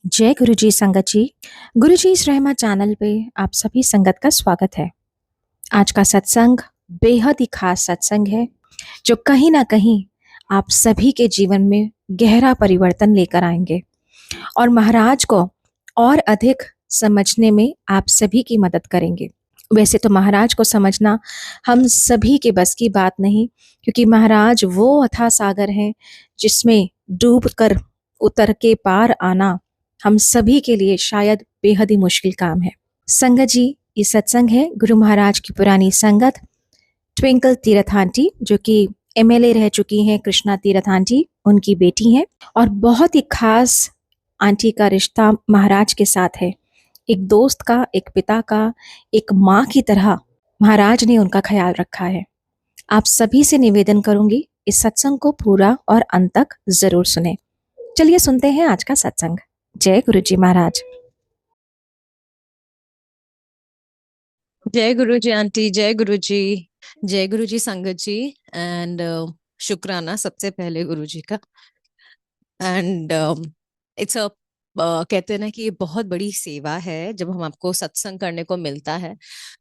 जय गुरु जी संगत जी। गुरु जी इस रहमा चैनल पे आप सभी संगत का स्वागत है। आज का सत्संग बेहद ही खास सत्संग है जो कहीं ना कहीं आप सभी के जीवन में गहरा परिवर्तन लेकर आएंगे और महाराज को और अधिक समझने में आप सभी की मदद करेंगे। वैसे तो महाराज को समझना हम सभी के बस की बात नहीं, क्योंकि महाराज वो अथाह सागर है जिसमें डूब कर उतर के पार आना हम सभी के लिए शायद बेहद ही मुश्किल काम है। संगत जी, ये सत्संग है गुरु महाराज की पुरानी संगत ट्विंकल तीरथ आंटी, जो कि एमएलए रह चुकी हैं, कृष्णा तीरथ आंटी उनकी बेटी हैं, और बहुत ही खास आंटी का रिश्ता महाराज के साथ है। एक दोस्त का, एक पिता का, एक माँ की तरह महाराज ने उनका ख्याल रखा है। आप सभी से निवेदन करूंगी इस सत्संग को पूरा और अंत तक जरूर सुने। चलिए सुनते हैं आज का सत्संग। जय गुरु जी महाराज। जय गुरु जी आंटी, जय गुरु जी, जय गुरु जी संगत जी। एंड शुक्राना सबसे पहले गुरु जी का। एंड इट्स अ कहते हैं ना कि ये बहुत बड़ी सेवा है जब हम आपको सत्संग करने को मिलता है।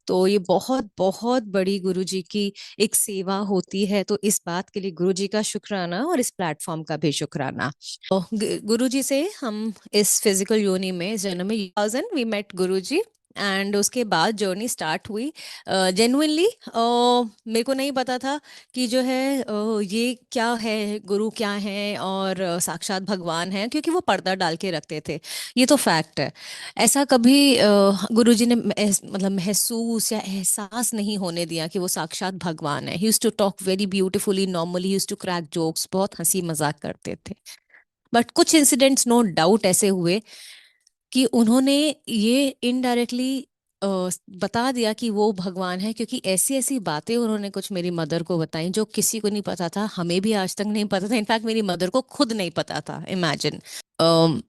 तो ये बहुत बहुत बड़ी गुरु जी की एक सेवा होती है। तो इस बात के लिए गुरु जी का शुक्राना और इस प्लेटफॉर्म का भी शुक्राना। तो गुरु जी से हम इस फिजिकल योनि में इस जन्म में 2000 we met Guru ji. And उसके बाद जर्नी स्टार्ट हुई। जेन्युइनली मेरे को नहीं पता था कि जो है ये क्या है, गुरु क्या है और साक्षात भगवान है, क्योंकि वो पर्दा डाल के रखते थे। ये तो फैक्ट है। ऐसा कभी गुरु जी ने मतलब महसूस या एहसास नहीं होने दिया कि वो साक्षात भगवान है। He used to talk very beautifully, normally, he used to crack jokes, बहुत हंसी मजाक करते थे। बट कुछ इंसिडेंट्स नो डाउट ऐसे हुए कि उन्होंने ये इनडायरेक्टली बता दिया कि वो भगवान है, क्योंकि ऐसी ऐसी बातें उन्होंने कुछ मेरी मदर को बताई जो किसी को नहीं पता था, हमें भी आज तक नहीं पता था। इनफैक्ट मेरी मदर को खुद नहीं पता था। इमेजिन।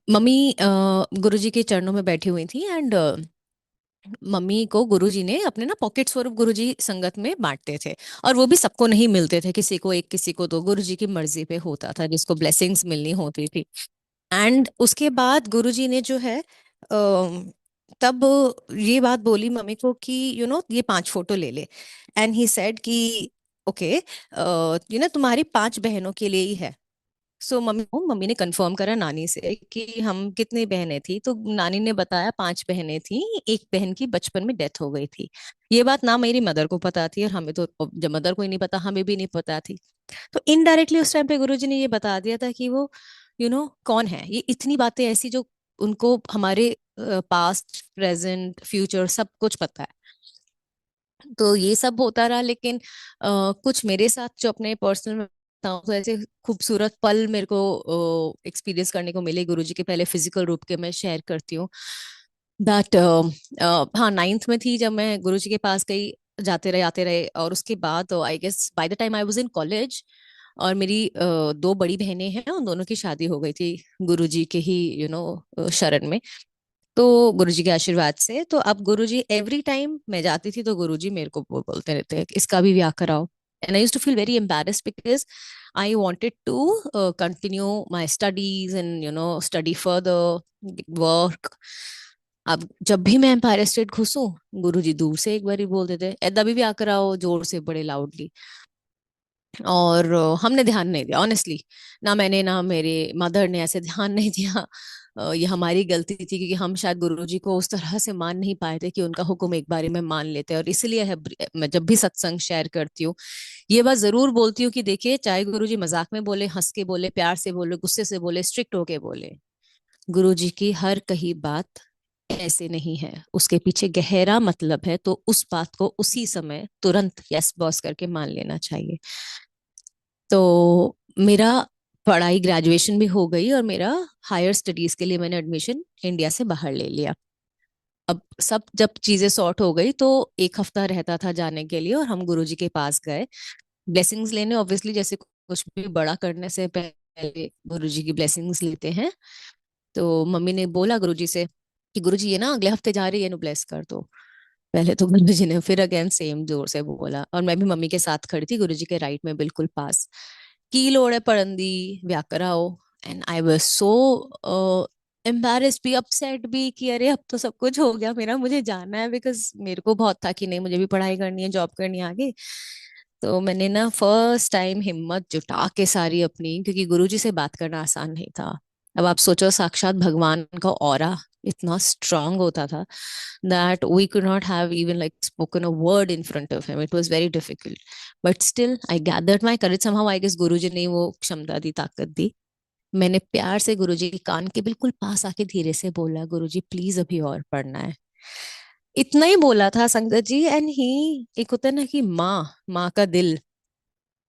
मम्मी गुरुजी के चरणों में बैठी हुई थी। एंड मम्मी को गुरुजी ने अपने ना पॉकेट स्वरूप गुरुजी संगत में बांटते थे। और वो भी सबको नहीं मिलते थे, किसी को एक किसी को दो, गुरुजी की मर्जी पे होता था जिसको ब्लेसिंग्स मिलनी होती थी। एंड उसके बाद गुरुजी ने जो है तब ये बात बोली मम्मी को कि ये 5 फोटो ले ले। एंड ही सेड कि ओके, तुम्हारी 5 बहनों के लिए ही है। सो मम्मी ने कंफर्म करा नानी से कि हम कितनी बहनें थी। तो नानी ने बताया 5 बहनें थी, एक बहन की बचपन में डेथ हो गई थी। ये बात ना मेरी मदर को पता थी, और हमें तो, जब मदर को ही नहीं पता, हमें भी नहीं पता थी। तो इनडायरेक्टली उस टाइम पे गुरुजी ने ये बता दिया था कि वो कौन है। ये इतनी बातें ऐसी जो उनको हमारे पास्ट, प्रेजेंट, फ्यूचर सब कुछ पता है। तो ये सब होता रहा। लेकिन कुछ मेरे साथ जो अपने पर्सनल में बताऊं तो ऐसे खूबसूरत पल मेरे को एक्सपीरियंस करने को मिले गुरुजी के। पहले फिजिकल रूप के मैं शेयर करती हूँ। दैट हाँ, 9th में थी जब मैं गुरुजी के पास गई। जाते रहे आते रहे, और उसके बाद I guess by the time I was in college. और मेरी 2 बड़ी बहनें हैं, उन दोनों की शादी हो गई थी गुरुजी के ही शरण में। तो गुरुजी के आशीर्वाद से। तो अब गुरुजी एवरी टाइम मैं जाती थी तो गुरुजी मेरे को बोलते रहते हैं इसका भी ब्याह कराओ। And I used to feel very embarrassed because I wanted to continue my studies and study further, work. अब जब भी मैं एम्पायर स्टेट घुसूं, गुरुजी दूर से एक बार ही बोल देते ऐदा भी ब्याह कराओ, जोर से, बड़े लाउडली। और हमने ध्यान नहीं दिया ऑनेस्टली। ना मैंने, ना मेरे मदर ने ऐसे ध्यान नहीं दिया। ये हमारी गलती थी, क्योंकि हम शायद गुरुजी को उस तरह से मान नहीं पाए थे कि उनका हुक्म एक बारी में मान लेते हैं। और इसलिए मैं जब भी सत्संग शेयर करती हूँ, ये बात जरूर बोलती हूँ कि देखिए, चाहे गुरुजी मजाक में बोले, हंस के बोले, प्यार से बोले, गुस्से से बोले, स्ट्रिक्ट होके बोले, गुरुजी की हर कही बात ऐसे नहीं है। उसके पीछे गहरा मतलब है। तो उस बात को उसी समय तुरंत यस बॉस करके मान लेना चाहिए। तो मेरा पढ़ाई, ग्रेजुएशन भी हो गई, और मेरा हायर स्टडीज के लिए मैंने एडमिशन इंडिया से बाहर ले लिया। अब सब जब चीजें सॉर्ट हो गई तो 1 हफ्ता रहता था जाने के लिए, और हम गुरुजी के पास गए ब्लेसिंग्स लेने। ऑब्वियसली जैसे कुछ भी बड़ा करने से पहले गुरुजी की ब्लेसिंग्स लेते हैं। तो मम्मी ने बोला गुरुजी से कि गुरुजी ये ना अगले हफ्ते जा रही है, नु ब्लेस कर दो। पहले तो गुरुजी ने फिर अगेन सेम जोर से बोला, और मैं भी मम्मी के साथ खड़ी थी गुरुजी के राइट में बिल्कुल पास। की लोड़ है पढ़न दी, ब्याह कराओ। And I was so embarrassed भी, अपसेट भी कि अरे अब तो सब कुछ हो गया मेरा, मुझे जाना है, बिकॉज मेरे को बहुत था कि नहीं मुझे भी पढ़ाई करनी है, जॉब करनी है आगे। तो मैंने ना फर्स्ट टाइम हिम्मत जुटा के सारी अपनी, क्योंकि गुरुजी से बात करना आसान नहीं था। अब आप सोचो, साक्षात भगवान का ऑरा इतना स्ट्रांग होता था that we could not have even like spoken a word in front of him. It was very difficult. But still, I gathered my courage somehow. I guess गुरुजी ने वो क्षमता दी, ताकत दी। मैंने प्यार से गुरुजी के कान के बिल्कुल पास आके धीरे से बोला, गुरुजी प्लीज अभी और पढ़ना है। इतना ही बोला था संगत जी। एंड ही, एक होता है ना कि माँ, माँ का दिल,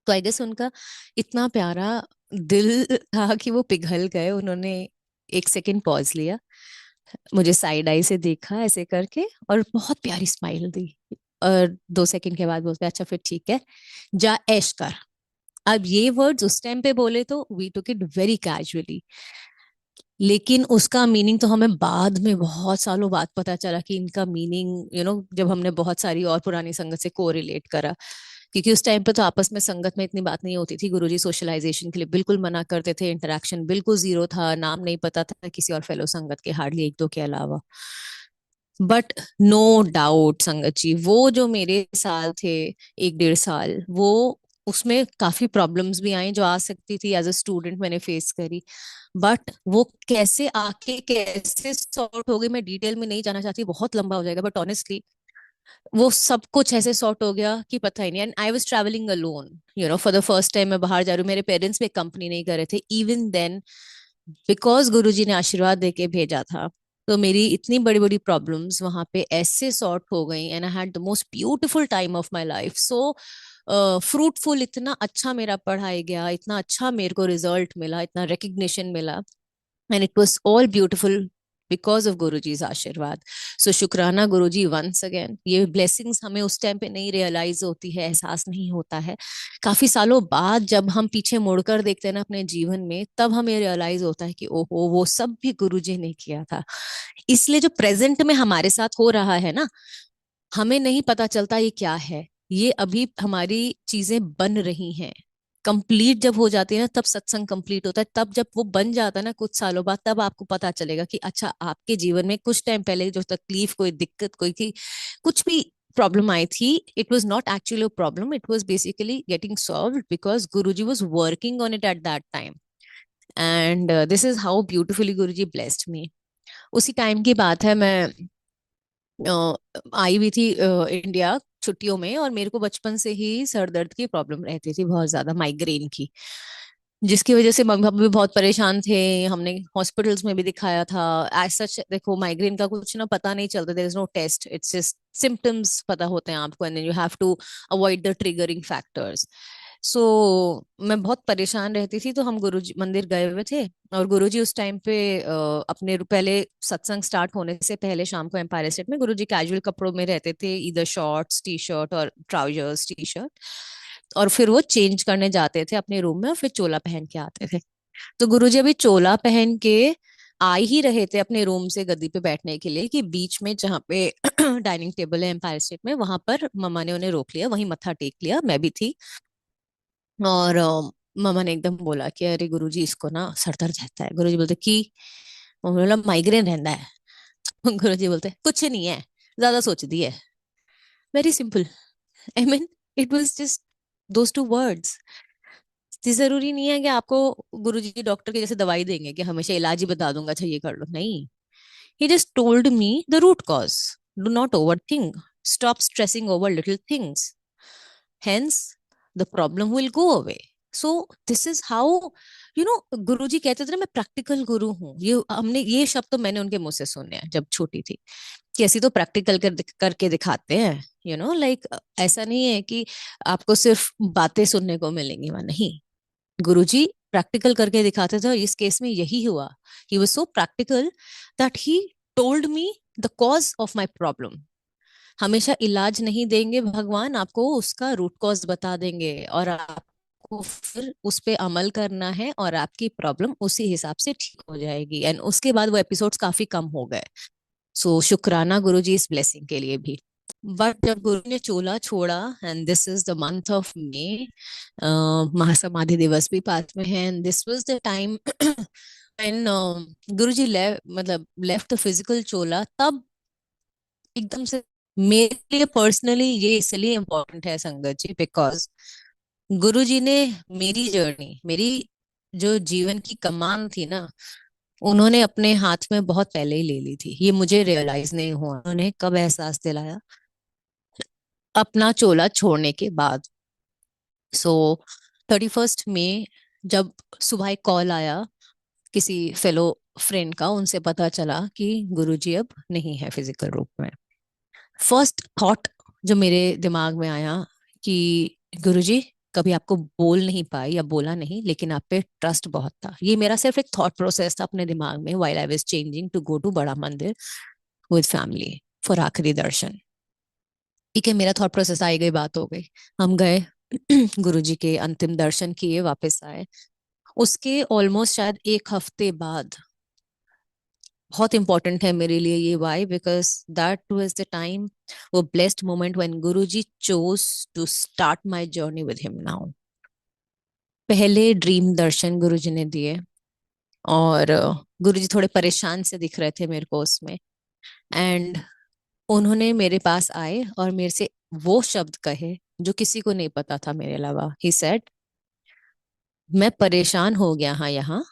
तो आई गेस उनका इतना प्यारा दिल था कि वो पिघल गए। उन्होंने एक सेकंड पॉज लिया, मुझे साइड आई से देखा ऐसे करके, और बहुत प्यारी स्माइल दी। और 2 सेकंड के बाद बोलते, अच्छा फिर ठीक है, जा ऐश कर। अब ये वर्ड्स उस टाइम पे बोले तो we took it very casually, लेकिन उसका मीनिंग तो हमें बाद में बहुत सालों बाद पता चला कि इनका मीनिंग जब हमने बहुत सारी और पुरानी संगत से कोरिलेट करा। क्योंकि उस टाइम पे तो आपस में संगत में इतनी बात नहीं होती थी, गुरुजी सोशलाइजेशन के लिए बिल्कुल मना करते थे, इंटरेक्शन बिल्कुल जीरो था, नाम नहीं पता था किसी और फेलो संगत के, हार्डली एक दो के अलावा। बट नो डाउट संगत जी, वो जो मेरे साल थे, 1 1.5 साल, वो उसमें काफी प्रॉब्लम्स भी आई जो आ सकती थी, एज अ स्टूडेंट मैंने फेस करी। बट वो कैसे आके कैसे सॉर्ट हो गई, मैं डिटेल में नहीं जाना चाहती, बहुत लंबा हो जाएगा, बट ऑनेस्टली वो सब कुछ ऐसे सॉर्ट हो गया कि पता ही नहीं। And I was travelling alone, for the first time मैं बाहर जा रही हूँ, मेरे पेरेंट्स भी कंपनी नहीं कर रहे थे इवन देन, बिकॉज गुरुजी ने आशीर्वाद देके भेजा था। तो मेरी इतनी बड़ी बड़ी प्रॉब्लम्स वहां पे ऐसे सॉर्ट हो गई, and I had the most beautiful time of my life. So fruitful, इतना अच्छा मेरा पढ़ाई गया, इतना अच्छा मेरे को रिजल्ट मिला, इतना रिकग्निशन मिला, and it was all beautiful because of Guruji's आशीर्वाद। सो शुक्राना गुरुजी वंस अगेन। ये ब्लेसिंग्स हमें उस टाइम पे नहीं रियलाइज होती है, एहसास नहीं होता है। काफी सालों बाद जब हम पीछे मुड़कर देखते हैं ना अपने जीवन में, तब हमें रियलाइज होता है कि ओहो, वो सब भी गुरुजी ने किया था। इसलिए जो प्रेजेंट में हमारे साथ हो रहा है ना, हमें नहीं पता चलता ये क्या है। ये अभी हमारी चीजें बन रही हैं, कंप्लीट जब हो जाती है ना, तब सत्संग कंप्लीट होता है। तब जब वो बन जाता है ना कुछ सालों बाद, तब आपको पता चलेगा कि अच्छा, आपके जीवन में कुछ टाइम पहले जो तकलीफ, कोई दिक्कत, कोई थी, कुछ भी प्रॉब्लम आई थी, it was not actually a problem, it was basically getting solve because Guruji was working on it at that time. And this is how beautifully Guruji blessed me. उसी टाइम की बात है, मैं आई हुई थी इंडिया छुट्टियों में, और मेरे को बचपन से ही सर दर्द की प्रॉब्लम रहती थी, बहुत ज्यादा माइग्रेन की, जिसकी वजह से मम्मी पापा भी बहुत परेशान थे। हमने हॉस्पिटल्स में भी दिखाया था। एज सच देखो, माइग्रेन का कुछ ना पता नहीं चलता, there is no test, it's just symptoms पता होते हैं आपको, and you have to avoid the triggering factors. So मैं बहुत परेशान रहती थी, तो हम गुरुजी मंदिर गए हुए थे, और गुरुजी उस टाइम पे अपने पहले सत्संग स्टार्ट होने से पहले शाम को एम्पायर स्टेट में गुरुजी कैजुअल कपड़ों में रहते थे, इधर शॉर्ट्स टी शर्ट और ट्राउजर्स टी शर्ट, और फिर वो चेंज करने जाते थे अपने रूम में, और फिर चोला पहन के आते थे। तो गुरुजी अभी चोला पहन के आ ही रहे थे अपने रूम से गद्दी पे बैठने के लिए, कि बीच में जहाँ पे डाइनिंग टेबल है एम्पायर स्टेट में, वहां पर मम्मा ने उन्हें रोक लिया, वहीं मत्था टेक लिया, मैं भी थी। और मम्मा ने एकदम बोला कि अरे गुरुजी, इसको ना सर दर्द रहता है। गुरुजी बोलते कि, मम्मी बोला माइग्रेन रहता है। गुरुजी बोलते कुछ नहीं है, ज्यादा सोच दी है। Very simple, I mean, it was just those two words. जरूरी नहीं है कि आपको गुरुजी डॉक्टर के जैसे दवाई देंगे कि हमेशा इलाज ही बता दूंगा, अच्छा ये कर लो, नहीं। He just told me the root cause, do not over think, stop stressing over little things, hence the problem will go away. So this is how, गुरुजी कहते थे ना, मैं प्रैक्टिकल गुरु हूँ। ये शब्द तो मैंने उनके मुंह से सुने हैं जब छोटी थी, कि ऐसी तो प्रैक्टिकल करके दिखाते हैं, लाइक ऐसा नहीं है कि आपको सिर्फ बातें सुनने को मिलेंगी वहां, नहीं। गुरुजी प्रैक्टिकल करके दिखाते थे, और इस केस में यही हुआ। He was so practical that he told me the cause of my problem. हमेशा इलाज नहीं देंगे भगवान आपको, उसका रूट कॉज बता देंगे, और आपको फिर उस पे अमल करना है, और आपकी प्रॉब्लम उसी हिसाब से ठीक हो जाएगी। एंड उसके बाद वो एपिसोड्स काफी कम हो गए। सो शुक्राना गुरु जी इस ब्लेसिंग के लिए भी। बट जब गुरु ने चोला छोड़ा, and this is the month of May, महासमाधि दिवस भी पास में है, and this was the time when Guruji मतलब लेफ्ट द फिजिकल चोला, तब एकदम से मेरे लिए पर्सनली ये इसलिए इम्पोर्टेंट है संगत जी, बिकॉज गुरुजी ने मेरी जर्नी, मेरी जो जीवन की कमान थी ना, उन्होंने अपने हाथ में बहुत पहले ही ले ली थी। ये मुझे रियलाइज नहीं हुआ उन्होंने कब एहसास दिलाया, अपना चोला छोड़ने के बाद। सो 31 मई, जब सुबह एक कॉल आया किसी फेलो फ्रेंड का, उनसे पता चला कि गुरुजी अब नहीं है फिजिकल रूप में, फर्स्ट थॉट जो मेरे दिमाग में आया कि गुरुजी कभी आपको बोल नहीं पाई या बोला नहीं, लेकिन आप पे ट्रस्ट बहुत था। ये मेरा सिर्फ एक थॉट प्रोसेस था अपने दिमाग में, while I was changing to go to बड़ा मंदिर विद फैमिली फॉर आखिरी दर्शन। ठीक है, मेरा थॉट प्रोसेस आई गई, बात हो गई। हम गए गुरुजी के अंतिम दर्शन किए, वापस आए। उसके ऑलमोस्ट शायद एक हफ्ते बाद, बहुत इंपॉर्टेंट है मेरे लिए ये, why, because that was the time, वो blessed moment when Guruji chose to start my journey with him now. पहले ड्रीम दर्शन गुरुजी ने दिए, और गुरुजी थोड़े परेशान से दिख रहे थे मेरे को उसमें। एंड उन्होंने मेरे पास आए और मेरे से वो शब्द कहे जो किसी को नहीं पता था मेरे अलावा। ही सेड, मैं परेशान हो गया हाँ यहाँ,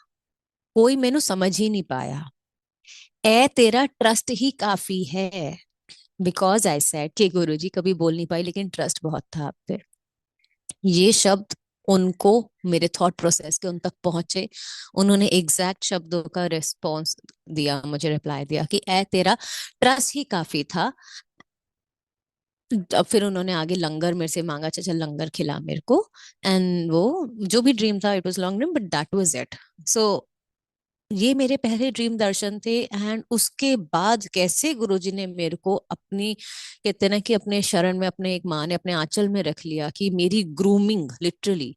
कोई मैनू समझ ही नहीं पाया, ए तेरा ट्रस्ट ही काफी है। बिकॉज आई सेड कि गुरुजी कभी बोल नहीं पाई, लेकिन ट्रस्ट बहुत था आप पे। ये शब्द उनको, मेरे थॉट प्रोसेस के उन तक पहुंचे। उन्होंने एग्जैक्ट शब्दों का रिस्पॉन्स दिया, मुझे रिप्लाई दिया कि ए तेरा ट्रस्ट ही काफी था। अब फिर उन्होंने आगे लंगर मेरे से मांगा, अच्छा चल लंगर खिला मेरे को। एंड वो जो भी ड्रीम था, it was long dream, but that was it. So ये मेरे पहले ड्रीम दर्शन थे। एंड उसके बाद कैसे गुरुजी ने मेरे को अपनी, कहते हैं ना कि अपने शरण में, अपने एक माँ ने अपने आंचल में रख लिया, कि मेरी ग्रूमिंग, लिटरली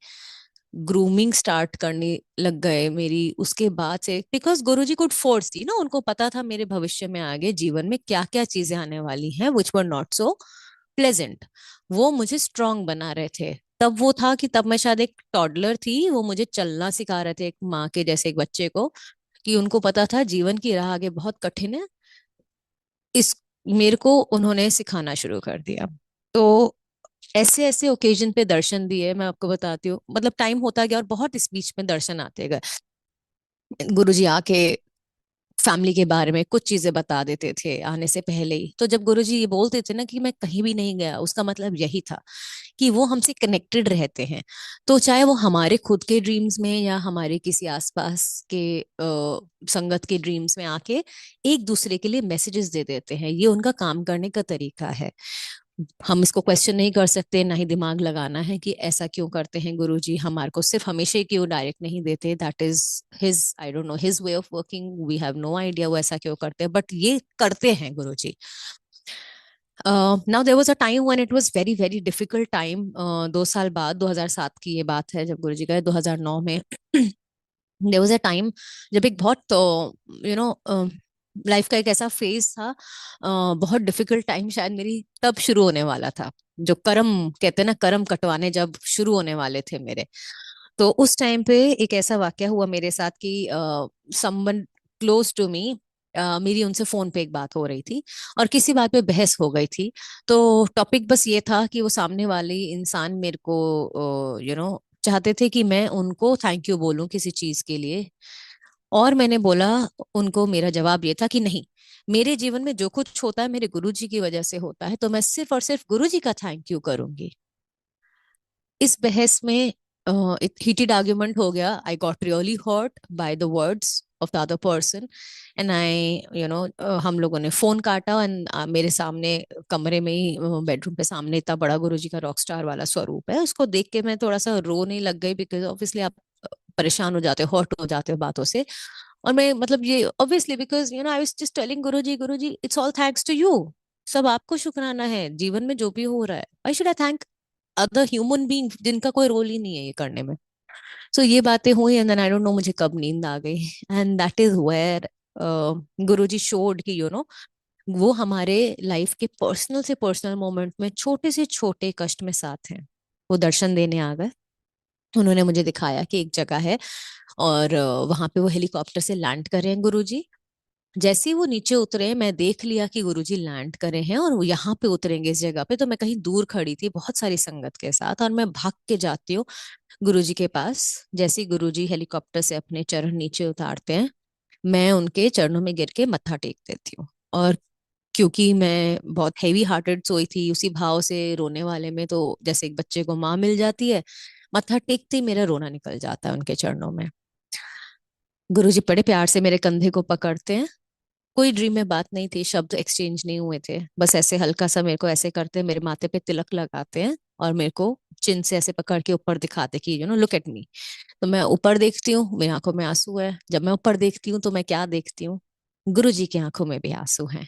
ग्रूमिंग स्टार्ट करने लग गए मेरी उसके बाद से। बिकॉज गुरुजी कुड फोर्स थी ना, उनको पता था मेरे भविष्य में आगे जीवन में क्या क्या चीजें आने वाली हैं, विच वर नॉट सो प्लेजेंट। वो मुझे स्ट्रांग बना रहे थे। तब वो था कि तब मैं शायद एक टॉडलर थी, वो मुझे चलना सिखा रहे थे एक माँ के जैसे एक बच्चे को, कि उनको पता था जीवन की राह आगे बहुत कठिन है। इस मेरे को उन्होंने सिखाना शुरू कर दिया। तो ऐसे ऐसे ओकेजन पे दर्शन दिए, मैं आपको बताती हूँ। मतलब टाइम होता गया और बहुत इस बीच में दर्शन आते गए। गुरुजी आके फैमिली के बारे में कुछ चीजें बता देते थे आने से पहले ही। तो जब गुरुजी ये बोलते थे ना कि मैं कहीं भी नहीं गया, उसका मतलब यही था कि वो हमसे कनेक्टेड रहते हैं। तो चाहे वो हमारे खुद के ड्रीम्स में या हमारे किसी आसपास के संगत के ड्रीम्स में आके एक दूसरे के लिए मैसेजेस दे देते हैं, ये उनका काम करने का तरीका है। हम इसको क्वेश्चन नहीं कर सकते, ना ही दिमाग लगाना है कि ऐसा क्यों करते हैं गुरुजी, हमारे को सिर्फ हमेशा ही क्यों डायरेक्ट नहीं देते। That is his, I don't know, his way of working, we have no idea वो ऐसा क्यों करते हैं, बट ये करते हैं Guruji. Now there was a time when it was very very difficult time. 2 साल बाद, 2007 की ये बात है, जब गुरुजी गए 2009 में। देयर वाज अ टाइम जब एक बहुत, यू नो, लाइफ का एक ऐसा फेज था, बहुत डिफिकल्ट टाइम शायद मेरी तब शुरू होने वाला था, जो कर्म कहते हैं ना, कर्म कटवाने जब शुरू होने वाले थे मेरे। तो उस टाइम पे एक ऐसा वाकया हुआ मेरे साथ कि समवन क्लोज टू मी, मेरी उनसे फोन पे एक बात हो रही थी और किसी बात पे बहस हो गई थी। तो टॉपिक बस ये था कि वो सामने वाली इंसान मेरे को, चाहते थे कि मैं उनको थैंक यू बोलूं किसी चीज के लिए। और मैंने बोला उनको, मेरा जवाब ये था कि नहीं, मेरे जीवन में जो कुछ होता है मेरे गुरुजी की वजह से होता है, तो मैं सिर्फ और सिर्फ गुरुजी का थैंक यू करूंगी। इस बहस में हीटेड आर्ग्यूमेंट हो गया। I got really hurt by the words of the other person. And I, हम लोगों ने फोन काटा। एंड मेरे सामने कमरे में ही, बेडरूम पे सामने, इतना बड़ा गुरुजी का रॉक स्टार वाला स्वरूप है, उसको देख के मैं थोड़ा सा रोने लग गई, बिकॉज ऑब्वियसली आप परेशान हो जाते हो, हर्ट हो जाते हो बातों से। और मैं, मतलब ये obviously, because I was just telling Guruji, Guruji it's all thanks to you, सब आपको शुक्राना है जीवन में जो भी हो रहा है। I should I thank other human being जिनका कोई रोल ही नहीं है ये करने में। सो ये बातें हुई, and then I don't know मुझे कब नींद आ गई। And that is where Guruji showed कि वो हमारे लाइफ के पर्सनल से पर्सनल मोमेंट में छोटे से छोटे कष्ट में साथ हैं। वो दर्शन देने आ गए। उन्होंने मुझे दिखाया कि एक जगह है और वहां पे वो हेलीकॉप्टर से लैंड कर रहे हैं गुरुजी। जैसे ही वो नीचे उतरे, मैं देख लिया कि गुरुजी लैंड करे हैं और वो यहाँ पे उतरेंगे इस जगह पे। तो मैं कहीं दूर खड़ी थी बहुत सारी संगत के साथ, और मैं भाग के जाती हूँ गुरुजी के पास। जैसे ही गुरुजी हेलीकॉप्टर से अपने चरण नीचे उतारते हैं, मैं उनके चरणों में गिर के मत्था टेक देती हूँ। और क्योंकि मैं बहुत हेवी हार्टेड सोई थी, उसी भाव से रोने वाले में, तो जैसे एक बच्चे को माँ मिल जाती है, मत्था टेकते ही मेरा रोना निकल जाता है उनके चरणों में। गुरुजी बड़े प्यार से मेरे कंधे को पकड़ते हैं। कोई ड्रीम में बात नहीं थी, शब्द एक्सचेंज नहीं हुए थे, बस ऐसे हल्का सा मेरे को ऐसे करते, मेरे माथे पे तिलक लगाते हैं और मेरे को चिन से ऐसे पकड़ के ऊपर दिखाते कि लुक एट मी। तो मैं ऊपर देखती हूँ, मेरी आंखों में आंसू है। जब मैं ऊपर देखती हूँ तो मैं क्या देखती हूँ? गुरु जी की आंखों में भी आंसू हैं।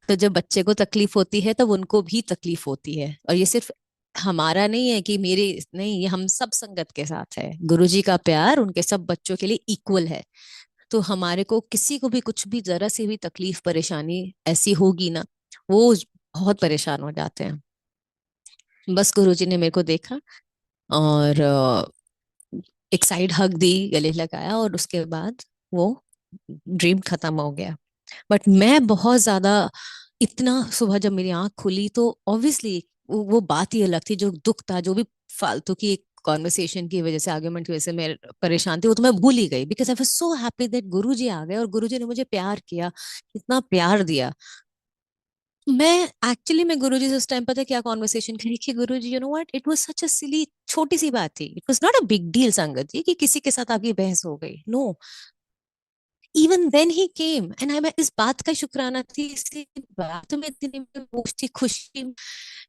तो जब बच्चे को तकलीफ होती है तब उनको भी तकलीफ होती है, और ये सिर्फ हमारा नहीं है कि मेरे नहीं, ये हम सब संगत के साथ है। गुरु जी का प्यार उनके सब बच्चों के लिए इक्वल है। तो हमारे को किसी को भी कुछ भी जरा सी भी तकलीफ परेशानी ऐसी होगी ना, वो बहुत परेशान हो जाते हैं। बस गुरुजी ने मेरे को देखा और एक साइड हग दी, गले लगाया, और उसके बाद वो ड्रीम खत्म हो गया। बट मैं बहुत ज्यादा, इतना सुबह जब मेरी आंख खुली तो ऑब्वियसली वो बात ही अलग थी। जो दुख था, जो भी फालतू की एक कॉन्वर्सेशन की वजह से, आर्ग्यूमेंट की वजह से मैं परेशान थी, वो तो मैं भूल ही गई, because I was so happy that Guruji आ गए और गुरुजी ने मुझे प्यार किया, इतना प्यार दिया। मैं एक्चुअली मैं गुरुजी से उस टाइम पता है क्या कॉन्वर्सेशन करी कि Guruji, you know what, it was such a silly, छोटी सी बात थी, it was not a big deal sangat ji, कि किसी के साथ आपकी बहस हो गई, no. Even then he came and I, मैं इस बात का शुक्राना थी, इसी बात में इतनी पूछती खुशी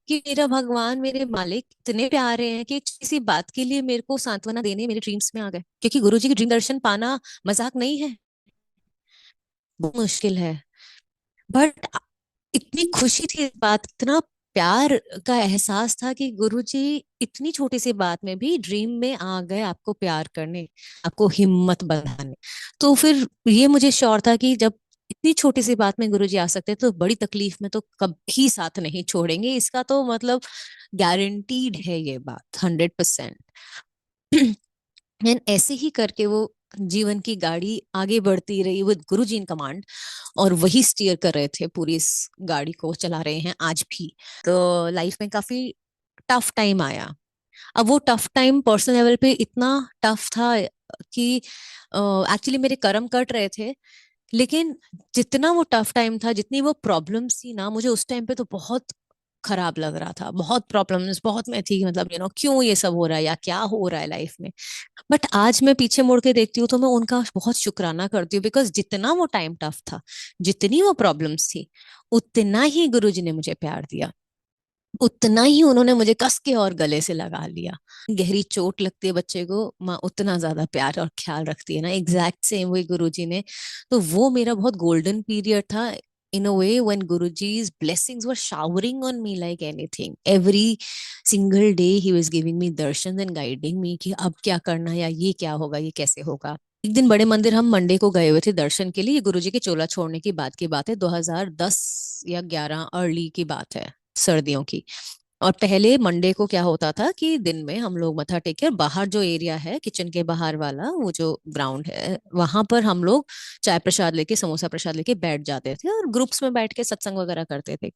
कि मेरा भगवान, मेरे मालिक इतने प्यारे हैं कि किसी बात के लिए मेरे को सांत्वना देने मेरे ड्रीम्स में आ गए। क्योंकि गुरुजी की ड्रीम दर्शन पाना मजाक नहीं है, बहुत मुश्किल है। बट इतनी खुशी थी इस बात, इतना प्यार का एहसास था कि गुरुजी इतनी छोटी सी बात में भी ड्रीम में आ गए आपको प्यार करने, आपको हिम्मत बढ़ाने। तो फिर ये मुझे श्योर था कि जब इतनी छोटी सी बात में गुरुजी आ सकते हैं, तो बड़ी तकलीफ में तो कभी साथ नहीं छोड़ेंगे, इसका तो मतलब गारंटीड है ये बात, 100%। एंड ऐसे ही करके वो जीवन की गाड़ी आगे बढ़ती रही विद गुरुजी इन कमांड, और वही स्टीयर कर रहे थे, पूरी इस गाड़ी को चला रहे हैं आज भी। तो लाइफ में काफी टफ टाइम आया। अब वो टफ टाइम पर्सनल लेवल पे इतना टफ था कि एक्चुअली मेरे कर्म कट रहे थे, लेकिन जितना वो टफ टाइम था, जितनी वो प्रॉब्लम्स थी ना, मुझे उस टाइम पे तो बहुत खराब लग रहा था, बहुत प्रॉब्लम्स बहुत में थी, मतलब क्यों ये सब हो रहा है या क्या हो रहा है लाइफ में। बट आज मैं पीछे मुड़ के देखती हूँ तो मैं उनका बहुत शुक्राना करती हूँ, बिकॉज जितना वो टाइम टफ था, जितनी वो प्रॉब्लम्स थी, उतना ही गुरुजी ने मुझे प्यार दिया, उतना ही उन्होंने मुझे कस के और गले से लगा लिया। गहरी चोट लगती है बच्चे को, माँ उतना ज्यादा प्यार और ख्याल रखती है ना, एग्जैक्ट सेम वही गुरुजी ने। तो वो मेरा बहुत गोल्डन पीरियड था, in a way when Guruji's blessings were showering on me like anything. Every single day he was giving me darshans and guiding me कि अब क्या करना है, या ये क्या होगा, ये कैसे होगा। एक दिन बड़े मंदिर हम मंडे को गए हुए थे दर्शन के लिए, ये गुरुजी के चोला छोड़ने की बात है, 2010 या 11 अर्ली की बात है, सर्दियों की। और पहले मंडे को क्या होता था कि दिन में हम लोग मत्था टेक कर बाहर, जो एरिया है किचन के बाहर वाला, वो जो ग्राउंड है, वहां पर हम लोग चाय प्रसाद लेके, समोसा प्रसाद लेके बैठ जाते थे और ग्रुप्स में बैठ के सत्संग वगैरह करते थे।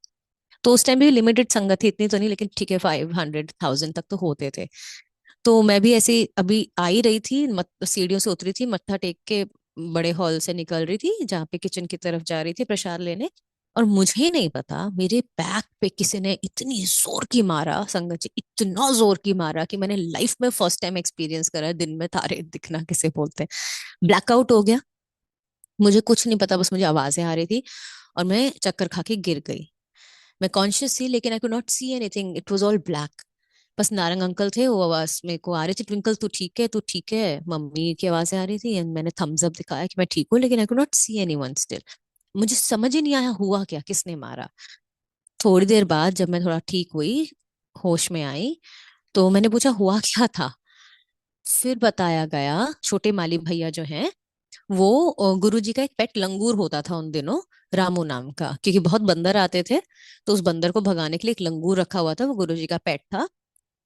तो उस टाइम भी लिमिटेड संगत थी, इतनी तो नहीं, लेकिन ठीक है, 500,000 तक तो होते थे। तो मैं भी ऐसे आ ही रही थी, सीढ़ियों से उतरी थी, मत्था टेक के बड़े हॉल से निकल रही थी, जहाँ पे किचन की तरफ जा रही थी प्रसाद लेने। और मुझे नहीं पता मेरे बैक पे किसी ने इतनी जोर की मारा, संगत जी, इतना जोर की मारा कि मैंने लाइफ में फर्स्ट टाइम एक्सपीरियंस करा है, दिन में तारे दिखना किसे बोलते हैं। ब्लैकआउट हो गया, मुझे कुछ नहीं पता, बस मुझे आवाजें आ रही थी और मैं चक्कर खा के गिर गई। मैं कॉन्शियस थी लेकिन I could not see anything, it was all black. बस नारंग अंकल थे, वो आवाज मेरे को आ रही थी, ट्विंकल तू ठीक है, तू ठीक है, मम्मी की आवाजें आ रही थी, एंड मैंने थम्स अप दिखाया कि मैं ठीक हूँ, लेकिन I could not see anyone still. मुझे समझ ही नहीं आया हुआ क्या, किसने मारा। थोड़ी देर बाद जब मैं थोड़ा ठीक हुई, होश में आई, तो मैंने पूछा हुआ क्या था। फिर बताया गया, छोटे माली भैया जो हैं, वो गुरुजी का एक पेट लंगूर होता था उन दिनों, रामू नाम का, क्योंकि बहुत बंदर आते थे, तो उस बंदर को भगाने के लिए एक लंगूर रखा हुआ था, वो गुरुजी का पेट था,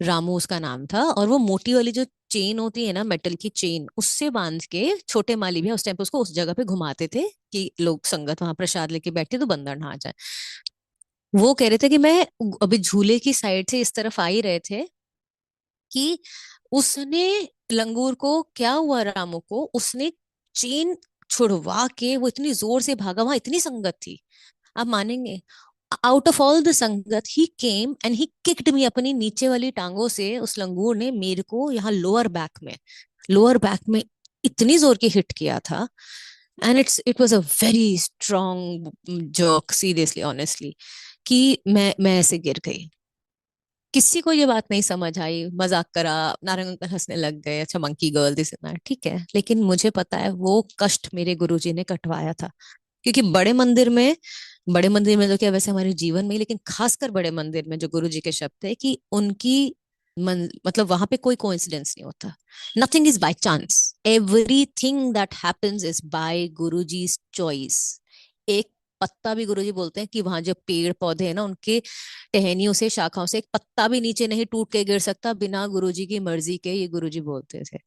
रामू उसका नाम था। और वो मोटी वाली जो चेन होती है ना, मेटल की चेन, उससे बांध के छोटे माली भैया उस टाइम पे उसको उस जगह पे घुमाते थे कि लोग संगत वहां प्रसाद लेके बैठे तो बंदर ना आ जाए। वो कह रहे थे कि मैं अभी झूले की साइड से इस तरफ आ ही रहे थे कि उसने, लंगूर को क्या हुआ, रामू को उसने चेन छुड़वा के वो इतनी जोर से भागा, वहां इतनी संगत थी, आप मानेंगे। आउट ऑफ ऑल द संगत ही केम एंड ही किक्ड मी, अपनी नीचे वाली टांगों से उस लंगूर ने मेरे को यहाँ लोअर बैक में इतनी जोर की हिट किया था। And it was a very strong जॉक, सीरियसली ऑनेस्टली, कि मैं ऐसे गिर गई। किसी को ये बात नहीं समझ आई, मजाक करा, नारंग अंकल हंसने लग गए, अच्छा monkey girl this is that, ठीक है, लेकिन मुझे पता है वो कष्ट मेरे गुरुजी ने कटवाया था। क्योंकि बड़े मंदिर में तो क्या, वैसे हमारे जीवन में ही, लेकिन खासकर बड़े मंदिर में जो गुरुजी के शब्द है कि उनकी मतलब वहां पे कोई कोइंसिडेंस नहीं होता, nothing is by chance, everything that happens is by Guruji's choice. एक पत्ता भी, गुरुजी बोलते हैं कि वहां जो पेड़ पौधे हैं ना, उनके टहनियों से, शाखाओं से एक पत्ता भी नीचे नहीं टूट के गिर सकता बिना गुरुजी की मर्जी के, ये गुरुजी बोलते थे।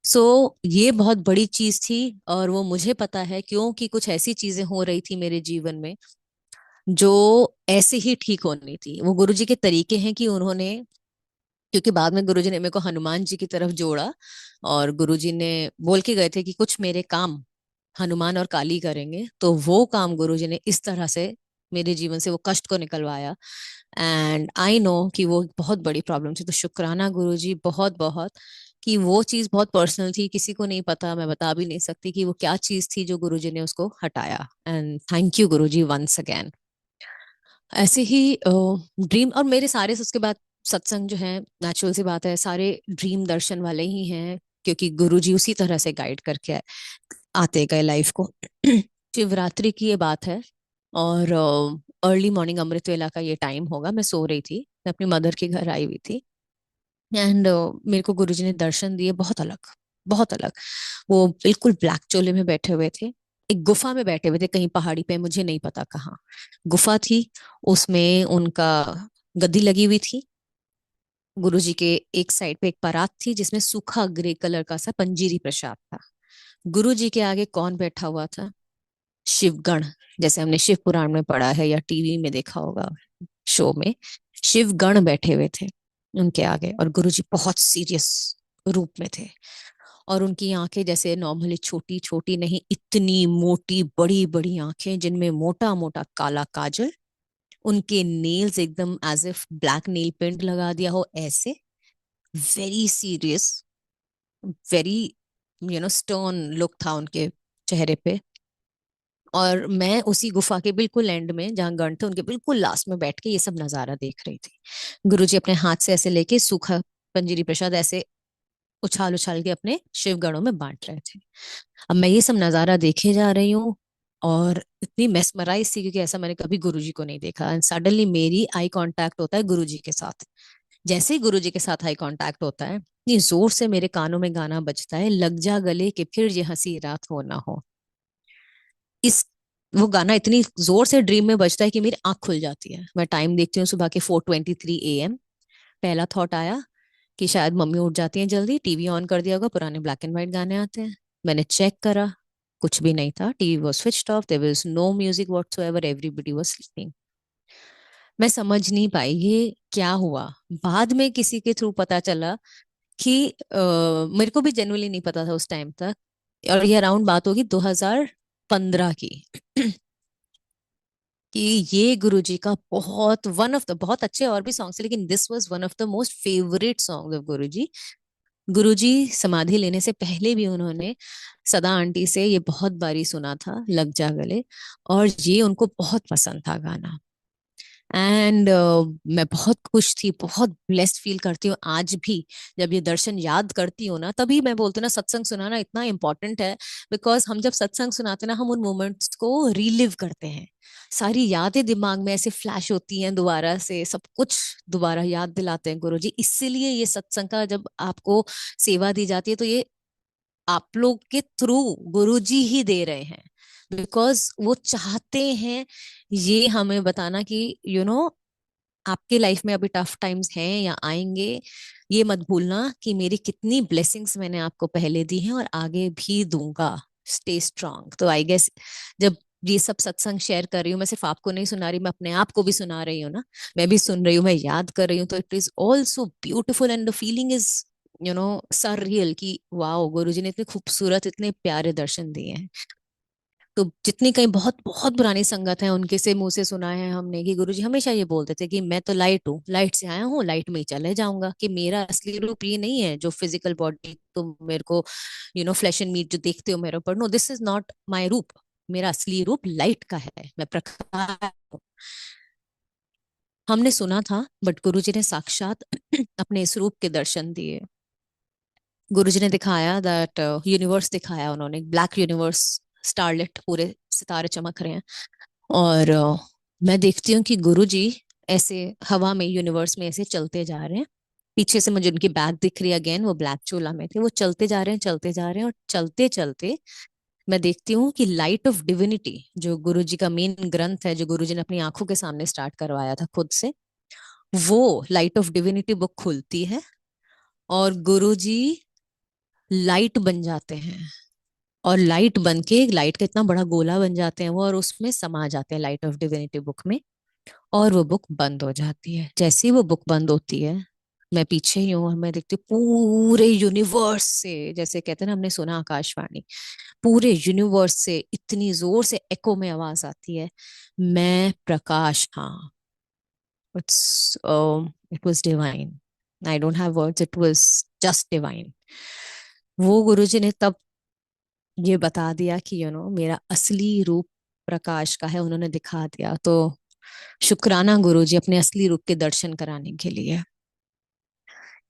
सो ये बहुत बड़ी चीज थी, और वो मुझे पता है क्योंकि कुछ ऐसी चीजें हो रही थी मेरे जीवन में जो ऐसे ही ठीक होनी थी। वो गुरुजी के तरीके हैं कि उन्होंने, क्योंकि बाद में गुरुजी ने मेरे को हनुमान जी की तरफ जोड़ा, और गुरुजी ने बोल के गए थे कि कुछ मेरे काम हनुमान और काली करेंगे, तो वो काम गुरुजी ने इस तरह से मेरे जीवन से वो कष्ट को निकलवाया। एंड आई नो कि वो एक बहुत बड़ी प्रॉब्लम थी, तो शुक्राना गुरुजी, बहुत बहुत, कि वो चीज बहुत पर्सनल थी, किसी को नहीं पता, मैं बता भी नहीं सकती कि वो क्या चीज थी जो गुरुजी ने उसको हटाया। And thank you Guruji once again. ऐसे ही ड्रीम, और मेरे सारे उसके बाद सत्संग जो है, नेचुरल सी बात है, सारे ड्रीम दर्शन वाले ही हैं, क्योंकि गुरुजी उसी तरह से गाइड करके आते गए लाइफ को। शिवरात्रि की ये बात है, और अर्ली मॉर्निंग अमृत वेला का ये टाइम होगा, मैं सो रही थी, मैं अपनी मदर के घर आई हुई थी। एंड मेरे को गुरुजी ने दर्शन दिए, बहुत अलग, बहुत अलग। वो बिल्कुल ब्लैक चोले में बैठे हुए थे, एक गुफा में बैठे हुए थे, कहीं पहाड़ी पे, मुझे नहीं पता कहाँ गुफा थी। उसमें उनका गद्दी लगी हुई थी, गुरुजी के एक साइड पे एक परात थी जिसमें सूखा ग्रे कलर का सा पंजीरी प्रसाद था। गुरुजी के आगे कौन बैठा हुआ था? शिवगण, जैसे हमने शिव पुराण में पढ़ा है या टीवी में देखा होगा, शो में, शिवगण बैठे हुए थे उनके आगे, और गुरुजी बहुत सीरियस रूप में थे। और उनकी आंखें जैसे नॉर्मली छोटी छोटी नहीं, इतनी मोटी बड़ी बड़ी आंखें जिनमें मोटा मोटा काला काजल, उनके नेल्स एकदम as if black nail paint लगा दिया हो ऐसे, very serious, very stone look था उनके चेहरे पे। और मैं उसी गुफा के बिल्कुल एंड में, जहाँ गण थे उनके बिल्कुल लास्ट में बैठ के ये सब नजारा देख रही थी। गुरुजी अपने हाथ से ऐसे लेके सूखा पंजीरी प्रसाद ऐसे उछाल उछाल के अपने शिव गणों में बांट रहे थे। अब मैं ये सब नजारा देखे जा रही हूँ, और इतनी मेस्मराइज थी, क्योंकि ऐसा मैंने कभी गुरुजी को नहीं देखा। एंड सडनली मेरी आई कांटेक्ट होता है गुरुजी के साथ। जैसे ही गुरुजी के साथ आई कांटेक्ट होता है, इतनी जोर से मेरे कानों में गाना बजता है, लग जा गले कि फिर ये हंसी रात हो ना हो। इस वो गाना इतनी जोर से ड्रीम में बजता है कि मेरी आंख खुल जाती है। मैं टाइम देखती हूँ, सुबह के 4:23 AM। पहला थॉट आया कि शायद मम्मी उठ जाती हैं जल्दी, टीवी ऑन कर दिया होगा, पुराने ब्लैक एंड व्हाइट गाने आते हैं। मैंने चेक करा, कुछ भी नहीं था, TV was switched off, there was no music whatsoever, everybody was sleeping. मैं समझ नहीं पाई ये क्या हुआ। बाद में किसी के थ्रू पता चला कि मेरे को भी जेन्युइनली नहीं पता था उस टाइम तक, और ये अराउंड बात होगी 2015 की। कि ये गुरुजी का बहुत वन ऑफ द, बहुत अच्छे और भी सॉन्ग्स थे, लेकिन this was one of the most favourite song of Guruji. Guruji समाधि लेने से पहले भी उन्होंने सदा आंटी से ये बहुत बारी सुना था, लग जा गले, और ये उनको बहुत पसंद था गाना। एंड मैं बहुत खुश थी, बहुत ब्लेस्ड फील करती हूँ आज भी। जब ये दर्शन याद करती हूँ ना, तभी मैं बोलती हूँ ना, सत्संग सुनाना इतना इंपॉर्टेंट है। बिकॉज हम जब सत्संग सुनाते हैं ना, हम उन मोमेंट्स को रिलिव करते हैं, सारी यादें दिमाग में ऐसे फ्लैश होती हैं, दोबारा से सब कुछ दोबारा याद दिलाते हैं गुरुजी। इसीलिए ये सत्संग का जब आपको सेवा दी जाती है, तो ये आप लोग के थ्रू गुरुजी ही दे रहे हैं, बिकॉज वो चाहते हैं ये हमें बताना कि यू you नो know, आपके लाइफ में अभी टफ टाइम्स हैं या आएंगे, ये मत भूलना कि मेरी कितनी ब्लेसिंग्स मैंने आपको पहले दी हैं और आगे भी दूंगा। Stay strong. तो आई गेस जब ये सब सत्संग शेयर कर रही हूँ, मैं सिर्फ आपको नहीं सुना रही, मैं अपने आप को भी सुना रही हूँ ना, मैं भी सुन रही हूँ, मैं याद कर रही हूँ, तो it is also beautiful and the feeling is surreal कि वाओ, गुरुजी ने इतने खूबसूरत, इतने प्यारे दर्शन दिए हैं। तो जितनी कहीं बहुत बहुत पुरानी संगत है उनके से मुंह से सुना है हमने कि गुरुजी हमेशा ये बोलते थे कि मैं तो लाइट हूँ, लाइट से आया हूँ, लाइट में ही चले जाऊंगा, कि मेरा असली रूप ये नहीं है जो फिजिकल बॉडी तुम मेरे को फ्लैश एंड मीट जो देखते हो मेरे ऊपर। No, this is not my रूप। मेरा असली रूप लाइट का है, मैं प्रकाश हूँ। हमने सुना था, बट गुरुजी ने साक्षात अपने इस रूप के दर्शन दिए। गुरुजी ने दिखाया दैट यूनिवर्स दिखाया उन्होंने, ब्लैक यूनिवर्स, स्टारलेट, पूरे सितारे चमक रहे हैं। और मैं देखती हूँ कि गुरुजी ऐसे हवा में, यूनिवर्स में ऐसे चलते जा रहे हैं। पीछे से मुझे उनकी बैग दिख रही है, अगेन वो ब्लैक चोला में थे, वो चलते जा रहे हैं, चलते जा रहे हैं, और चलते चलते मैं देखती हूँ कि लाइट ऑफ डिविनिटी, जो गुरुजी का मेन ग्रंथ है, जो गुरुजी ने अपनी आंखों के सामने स्टार्ट करवाया था खुद से, वो लाइट ऑफ डिविनिटी बुक खुलती है और गुरुजी लाइट बन जाते हैं। और लाइट बन के, लाइट का इतना बड़ा गोला बन जाते हैं वो, और उसमें समा जाते हैं लाइट ऑफ डिविनिटी बुक में। और वो बुक बंद हो जाती है। जैसे ही वो बुक बंद होती है, मैं पीछे ही हूँ और मैं देखती हूँ पूरे यूनिवर्स से, जैसे कहते हैं ना, हमने सुना आकाशवाणी, पूरे यूनिवर्स से इतनी जोर से एको में आवाज आती है, मैं प्रकाश, हाँ। It's it was divine. I don't have words, it was just divine. वो गुरुजी ने तब ये बता दिया कि मेरा असली रूप प्रकाश का है, उन्होंने दिखा दिया। तो शुक्राना गुरुजी अपने असली रूप के दर्शन कराने के लिए।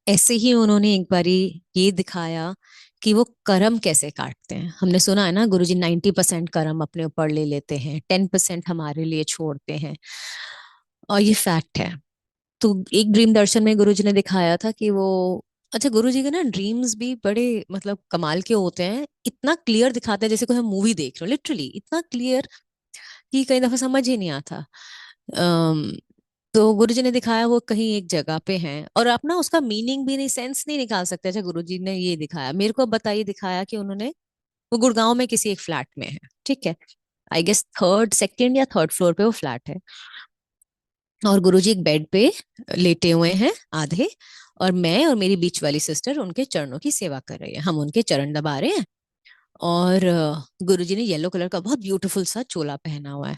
ऐसे ही उन्होंने एक बारी ये दिखाया कि वो कर्म कैसे काटते हैं। हमने सुना है ना, गुरुजी 90% कर्म अपने ऊपर ले लेते हैं, 10% हमारे लिए छोड़ते हैं, और ये फैक्ट है। तो एक ड्रीम दर्शन में गुरुजी ने दिखाया था कि वो, अच्छा, गुरुजी के ना ड्रीम्स भी बड़े मतलब कमाल के होते हैं, इतना क्लियर दिखाते हैं जैसे कोई हम मूवी देख रहे हो, लिटरली इतना क्लियर कि कई दफा समझ ही नहीं आता। अम, तो गुरुजी ने दिखाया वो कहीं एक जगह पे हैं, और आप ना उसका मीनिंग भी नहीं, सेंस नहीं निकाल सकते। अच्छा, गुरुजी ने ये दिखाया मेरे को, अब बताइए, दिखाया कि उन्होंने, वो गुड़गांव में किसी एक फ्लैट में है, ठीक है, आई गेस थर्ड, सेकंड या थर्ड फ्लोर पे वो फ्लैट है। और गुरुजी एक बेड पे लेटे हुए हैं आधे, और मैं और मेरी बीच वाली सिस्टर उनके चरणों की सेवा कर रही है, हम उनके चरण दबा रहे हैं। और गुरुजी ने येलो कलर का बहुत ब्यूटीफुल सा चोला पहना हुआ है।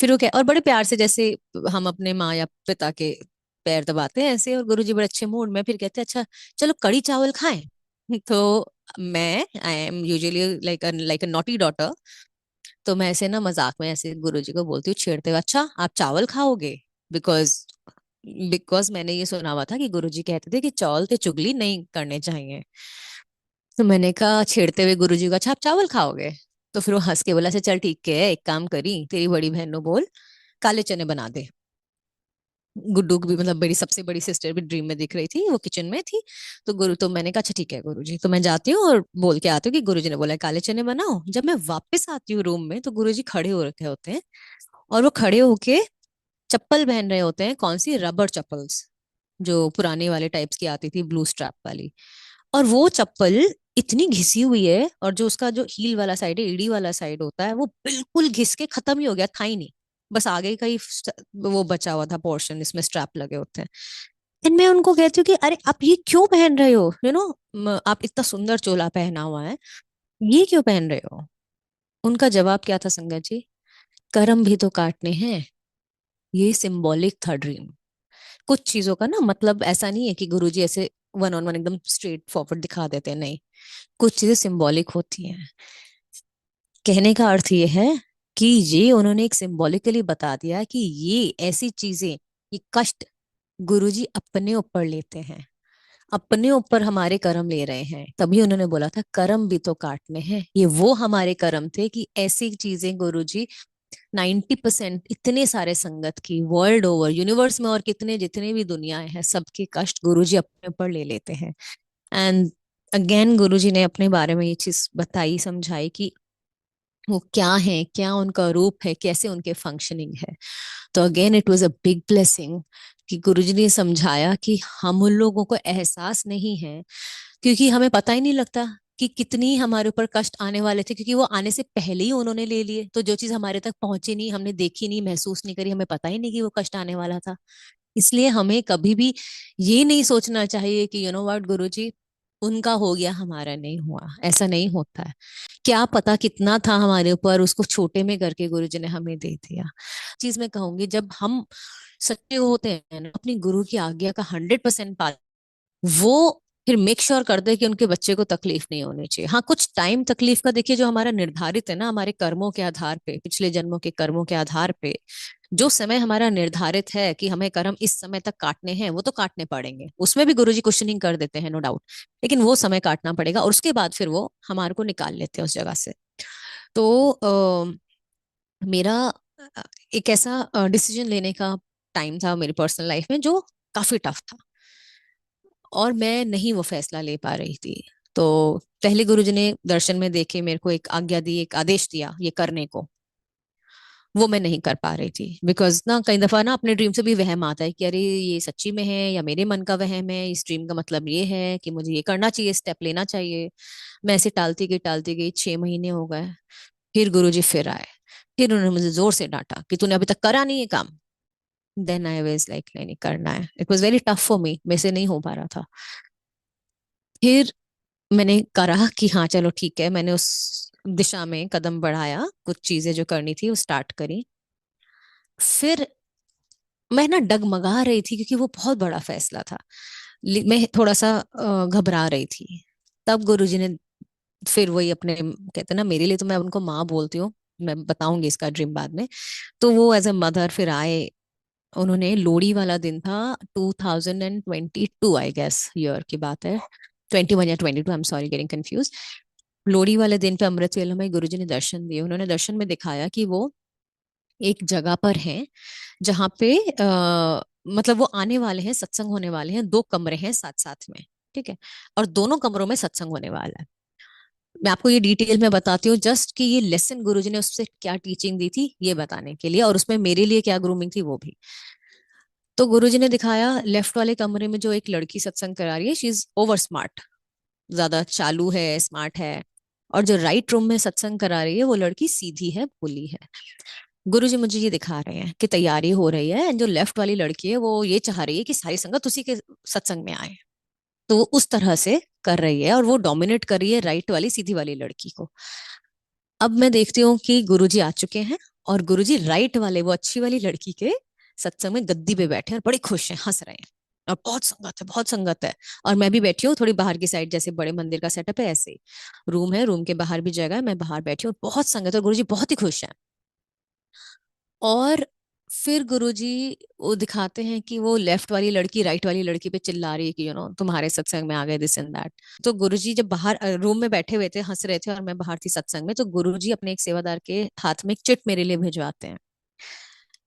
फिर वो क्या, और बड़े प्यार से, जैसे हम अपने माँ या पिता के पैर दबाते हैं ऐसे, और गुरुजी बड़े अच्छे मूड में फिर कहते हैं, अच्छा चलो कड़ी चावल खाएं। तो मैं, I am usually like a naughty daughter, तो मैं ऐसे ना मजाक में ऐसे गुरुजी को बोलती हूँ छेड़ते हुए, अच्छा आप चावल खाओगे? बिकॉज बिकॉज मैंने ये सुना हुआ था कि गुरुजी कहते थे कि चावल ते चुगली नहीं करने चाहिए। तो मैंने कहा छेड़ते हुए गुरुजी को, अच्छा आप चावल खाओगे? तो फिर वो हंस के बोला, अच्छा चल ठीक है, एक काम करी, तेरी बड़ी बहन को बोल काले चने बना दे। गुड्डू की भी, मतलब बड़ी, सबसे बड़ी सिस्टर भी ड्रीम में दिख रही थी, वो किचन में थी। तो मैंने कहा अच्छा ठीक है गुरुजी, तो मैं जाती हूँ और बोल के आती हूँ कि गुरुजी ने बोला है काले चने बनाओ। जब मैं वापस आती हूँ रूम में, तो गुरुजी खड़े हो रखे होते हैं, और वो खड़े होके चप्पल पहन रहे होते हैं, कौन सी, रबर चप्पल्स, जो पुराने वाले टाइप्स की आती थी, ब्लू स्ट्रैप वाली। और वो चप्पल इतनी घिसी हुई है, और जो उसका जो हील वाला साइड है, एड़ी वाला साइड होता है, वो बिल्कुल घिस के खत्म ही हो गया था ही नहीं, बस आगे का ही वो बचा हुआ था पोर्शन, इसमें स्ट्रैप लगे होते हैं। एंड मैं उनको कहती हूँ कि अरे आप ये क्यों पहन रहे हो, आप इतना सुंदर चोला पहना हुआ है, ये क्यों पहन रहे हो? उनका जवाब क्या था संगत जी? कर्म भी तो काटने हैं। ये सिंबॉलिक था ड्रीम। कुछ चीजों का ना मतलब ऐसा नहीं है कि गुरुजी ऐसे वन ऑन वन एकदम स्ट्रेट फॉरवर्ड दिखा देते हैं, नहीं, कुछ चीजें सिंबॉलिक होती हैं। कहने का अर्थ ये है कि ये उन्होंने एक सिंबॉलिकली बता दिया कि ये ऐसी चीजें, ये कष्ट गुरुजी अपने ऊपर लेते हैं, अपने ऊपर हमारे कर्म ले रहे हैं। तभी उन्होंने बोला था कर्म भी तो काटने हैं। ये वो हमारे कर्म थे कि ऐसी चीजें गुरुजी 90% इतने सारे संगत की, वर्ल्ड ओवर, यूनिवर्स में और कितने जितने भी दुनियाएं हैं, सबके कष्ट गुरुजी अपने ऊपर ले लेते हैं। एंड अगेन गुरुजी ने अपने बारे में ये चीज बताई, समझाई कि वो क्या है, क्या उनका रूप है, कैसे उनके फंक्शनिंग है। तो again it was a big blessing कि गुरुजी ने समझाया कि हम उन लोगों को एहसास नहीं है, क्योंकि हमें पता ही नहीं लगता कि कितनी हमारे ऊपर कष्ट आने वाले थे, क्योंकि वो आने से पहले ही उन्होंने ले लिए। तो जो चीज हमारे तक पहुंची नहीं, हमने देखी नहीं, महसूस नहीं करी, हमें पता ही नहीं कि वो कष्ट आने वाला था। इसलिए हमें कभी भी ये नहीं सोचना चाहिए कि यू नो व्हाट गुरुजी, उनका हो गया हमारा नहीं हुआ। ऐसा नहीं होता है। क्या पता कितना था हमारे ऊपर, उसको छोटे में करके गुरुजी ने हमें दे दिया। चीज मैं कहूंगी, जब हम सच्चे होते हैं ना, अपनी गुरु की आज्ञा का 100% पालन, वो फिर मेक श्योर करते हैं कि उनके बच्चे को तकलीफ नहीं होनी चाहिए। हाँ, कुछ टाइम तकलीफ का देखिए, जो हमारा निर्धारित है ना, हमारे कर्मों के आधार पे, पिछले जन्मों के कर्मों के आधार पे जो समय हमारा निर्धारित है कि हमें कर्म इस समय तक काटने हैं, वो तो काटने पड़ेंगे। उसमें भी गुरुजी क्वेश्चनिंग कर देते हैं, नो डाउट। लेकिन वो समय काटना पड़ेगा, और उसके बाद फिर वो हमारे को निकाल लेते हैं उस जगह से। तो मेरा अ, एक ऐसा डिसीजन लेने का टाइम था मेरी पर्सनल लाइफ में जो काफी टफ था, और मैं नहीं वो फैसला ले पा रही थी। तो पहले गुरुजी ने दर्शन में देखे, मेरे को एक आज्ञा दी, एक आदेश दिया ये करने को। वो मैं नहीं कर पा रही थी, बिकॉज ना कई दफा ना अपने ड्रीम से भी वहम आता है कि अरे ये सच्ची में है या मेरे मन का वहम है, इस ड्रीम का मतलब ये है कि मुझे ये करना चाहिए, स्टेप लेना चाहिए। मैं ऐसे टालती गई 6 महीने हो गए। फिर गुरुजी फिर आए। फिर उन्होंने मुझे जोर से डांटा कि तूने अभी तक करा नहीं है काम। देन आई वाज लाइक नहीं, नहीं करना है। It was very tough for me, मेरे से नहीं हो पा रहा था। फिर मैंने करा कि हाँ चलो ठीक है, मैंने उस दिशा में कदम बढ़ाया, कुछ चीजें जो करनी थी वो स्टार्ट करी। फिर मैं ना डगमगा रही थी, क्योंकि वो बहुत बड़ा फैसला था। मैं थोड़ा सा घबरा रही थी। तब गुरुजी ने फिर वही अपने, कहते हैं ना, मेरे लिए तो मैं उनको माँ बोलती हूँ, मैं बताऊंगी इसका ड्रीम बाद में। तो वो एज अ मदर फिर आए। उन्होंने लोहड़ी वाला दिन था, 2022 आई गेस ईयर की बात है, 21 या 22, आई am sorry getting confuse. Lohri वाले दिन पे अमृत वेला में गुरुजी ने दर्शन दिए। उन्होंने दर्शन में दिखाया कि वो एक जगह पर हैं जहाँ पे मतलब वो आने वाले हैं, सत्संग होने वाले हैं, 2 कमरे हैं साथ साथ में। ठीक है। और दोनों कमरों में सत्संग होने वाला है। मैं आपको ये डिटेल में बताती हूँ, जस्ट कि ये लेसन गुरुजी ने उससे क्या टीचिंग दी थी ये बताने के लिए, और उसमें मेरे लिए क्या ग्रूमिंग थी वो भी। तो गुरुजी ने दिखाया लेफ्ट वाले कमरे में जो एक लड़की सत्संग करा रही है, शी इज ओवर स्मार्ट, ज्यादा चालू है, स्मार्ट है। और जो राइट रूम में सत्संग करा रही है वो लड़की सीधी है, भोली है। गुरुजी मुझे ये दिखा रहे हैं कि तैयारी हो रही है, एंड जो लेफ्ट वाली लड़की है वो ये चाह रही है कि सारी संगत उसी के सत्संग में आए। तो वो उस तरह से कर रही है, और वो डोमिनेट कर रही है राइट वाली सीधी वाली लड़की को। अब मैं देखती हूँ कि गुरुजी आ चुके हैं, और गुरुजी राइट वाले, वो अच्छी वाली लड़की के सत्संग में गद्दी पे बैठे हैं और बड़े खुश हैं, हंस रहे हैं। और बहुत संगत है, बहुत संगत है। और मैं भी बैठी हूँ थोड़ी बाहर की साइड, जैसे बड़े मंदिर का सेटअप है ऐसे ही। रूम है, रूम के बाहर भी जगह है, मैं बाहर बैठी हूँ, बहुत संगत है, और गुरुजी बहुत ही खुश हैं। और फिर गुरुजी वो दिखाते हैं कि वो लेफ्ट वाली लड़की राइट वाली लड़की पे चिल्ला रही है कि तुम्हारे सत्संग में आ गए, दिस एंड दैट। तो गुरुजी जब बाहर रूम में बैठे हुए थे, हंस रहे थे, और मैं बाहर थी सत्संग में, तो गुरुजी अपने एक सेवादार के हाथ में एक चिट मेरे लिए भिजवाते हैं।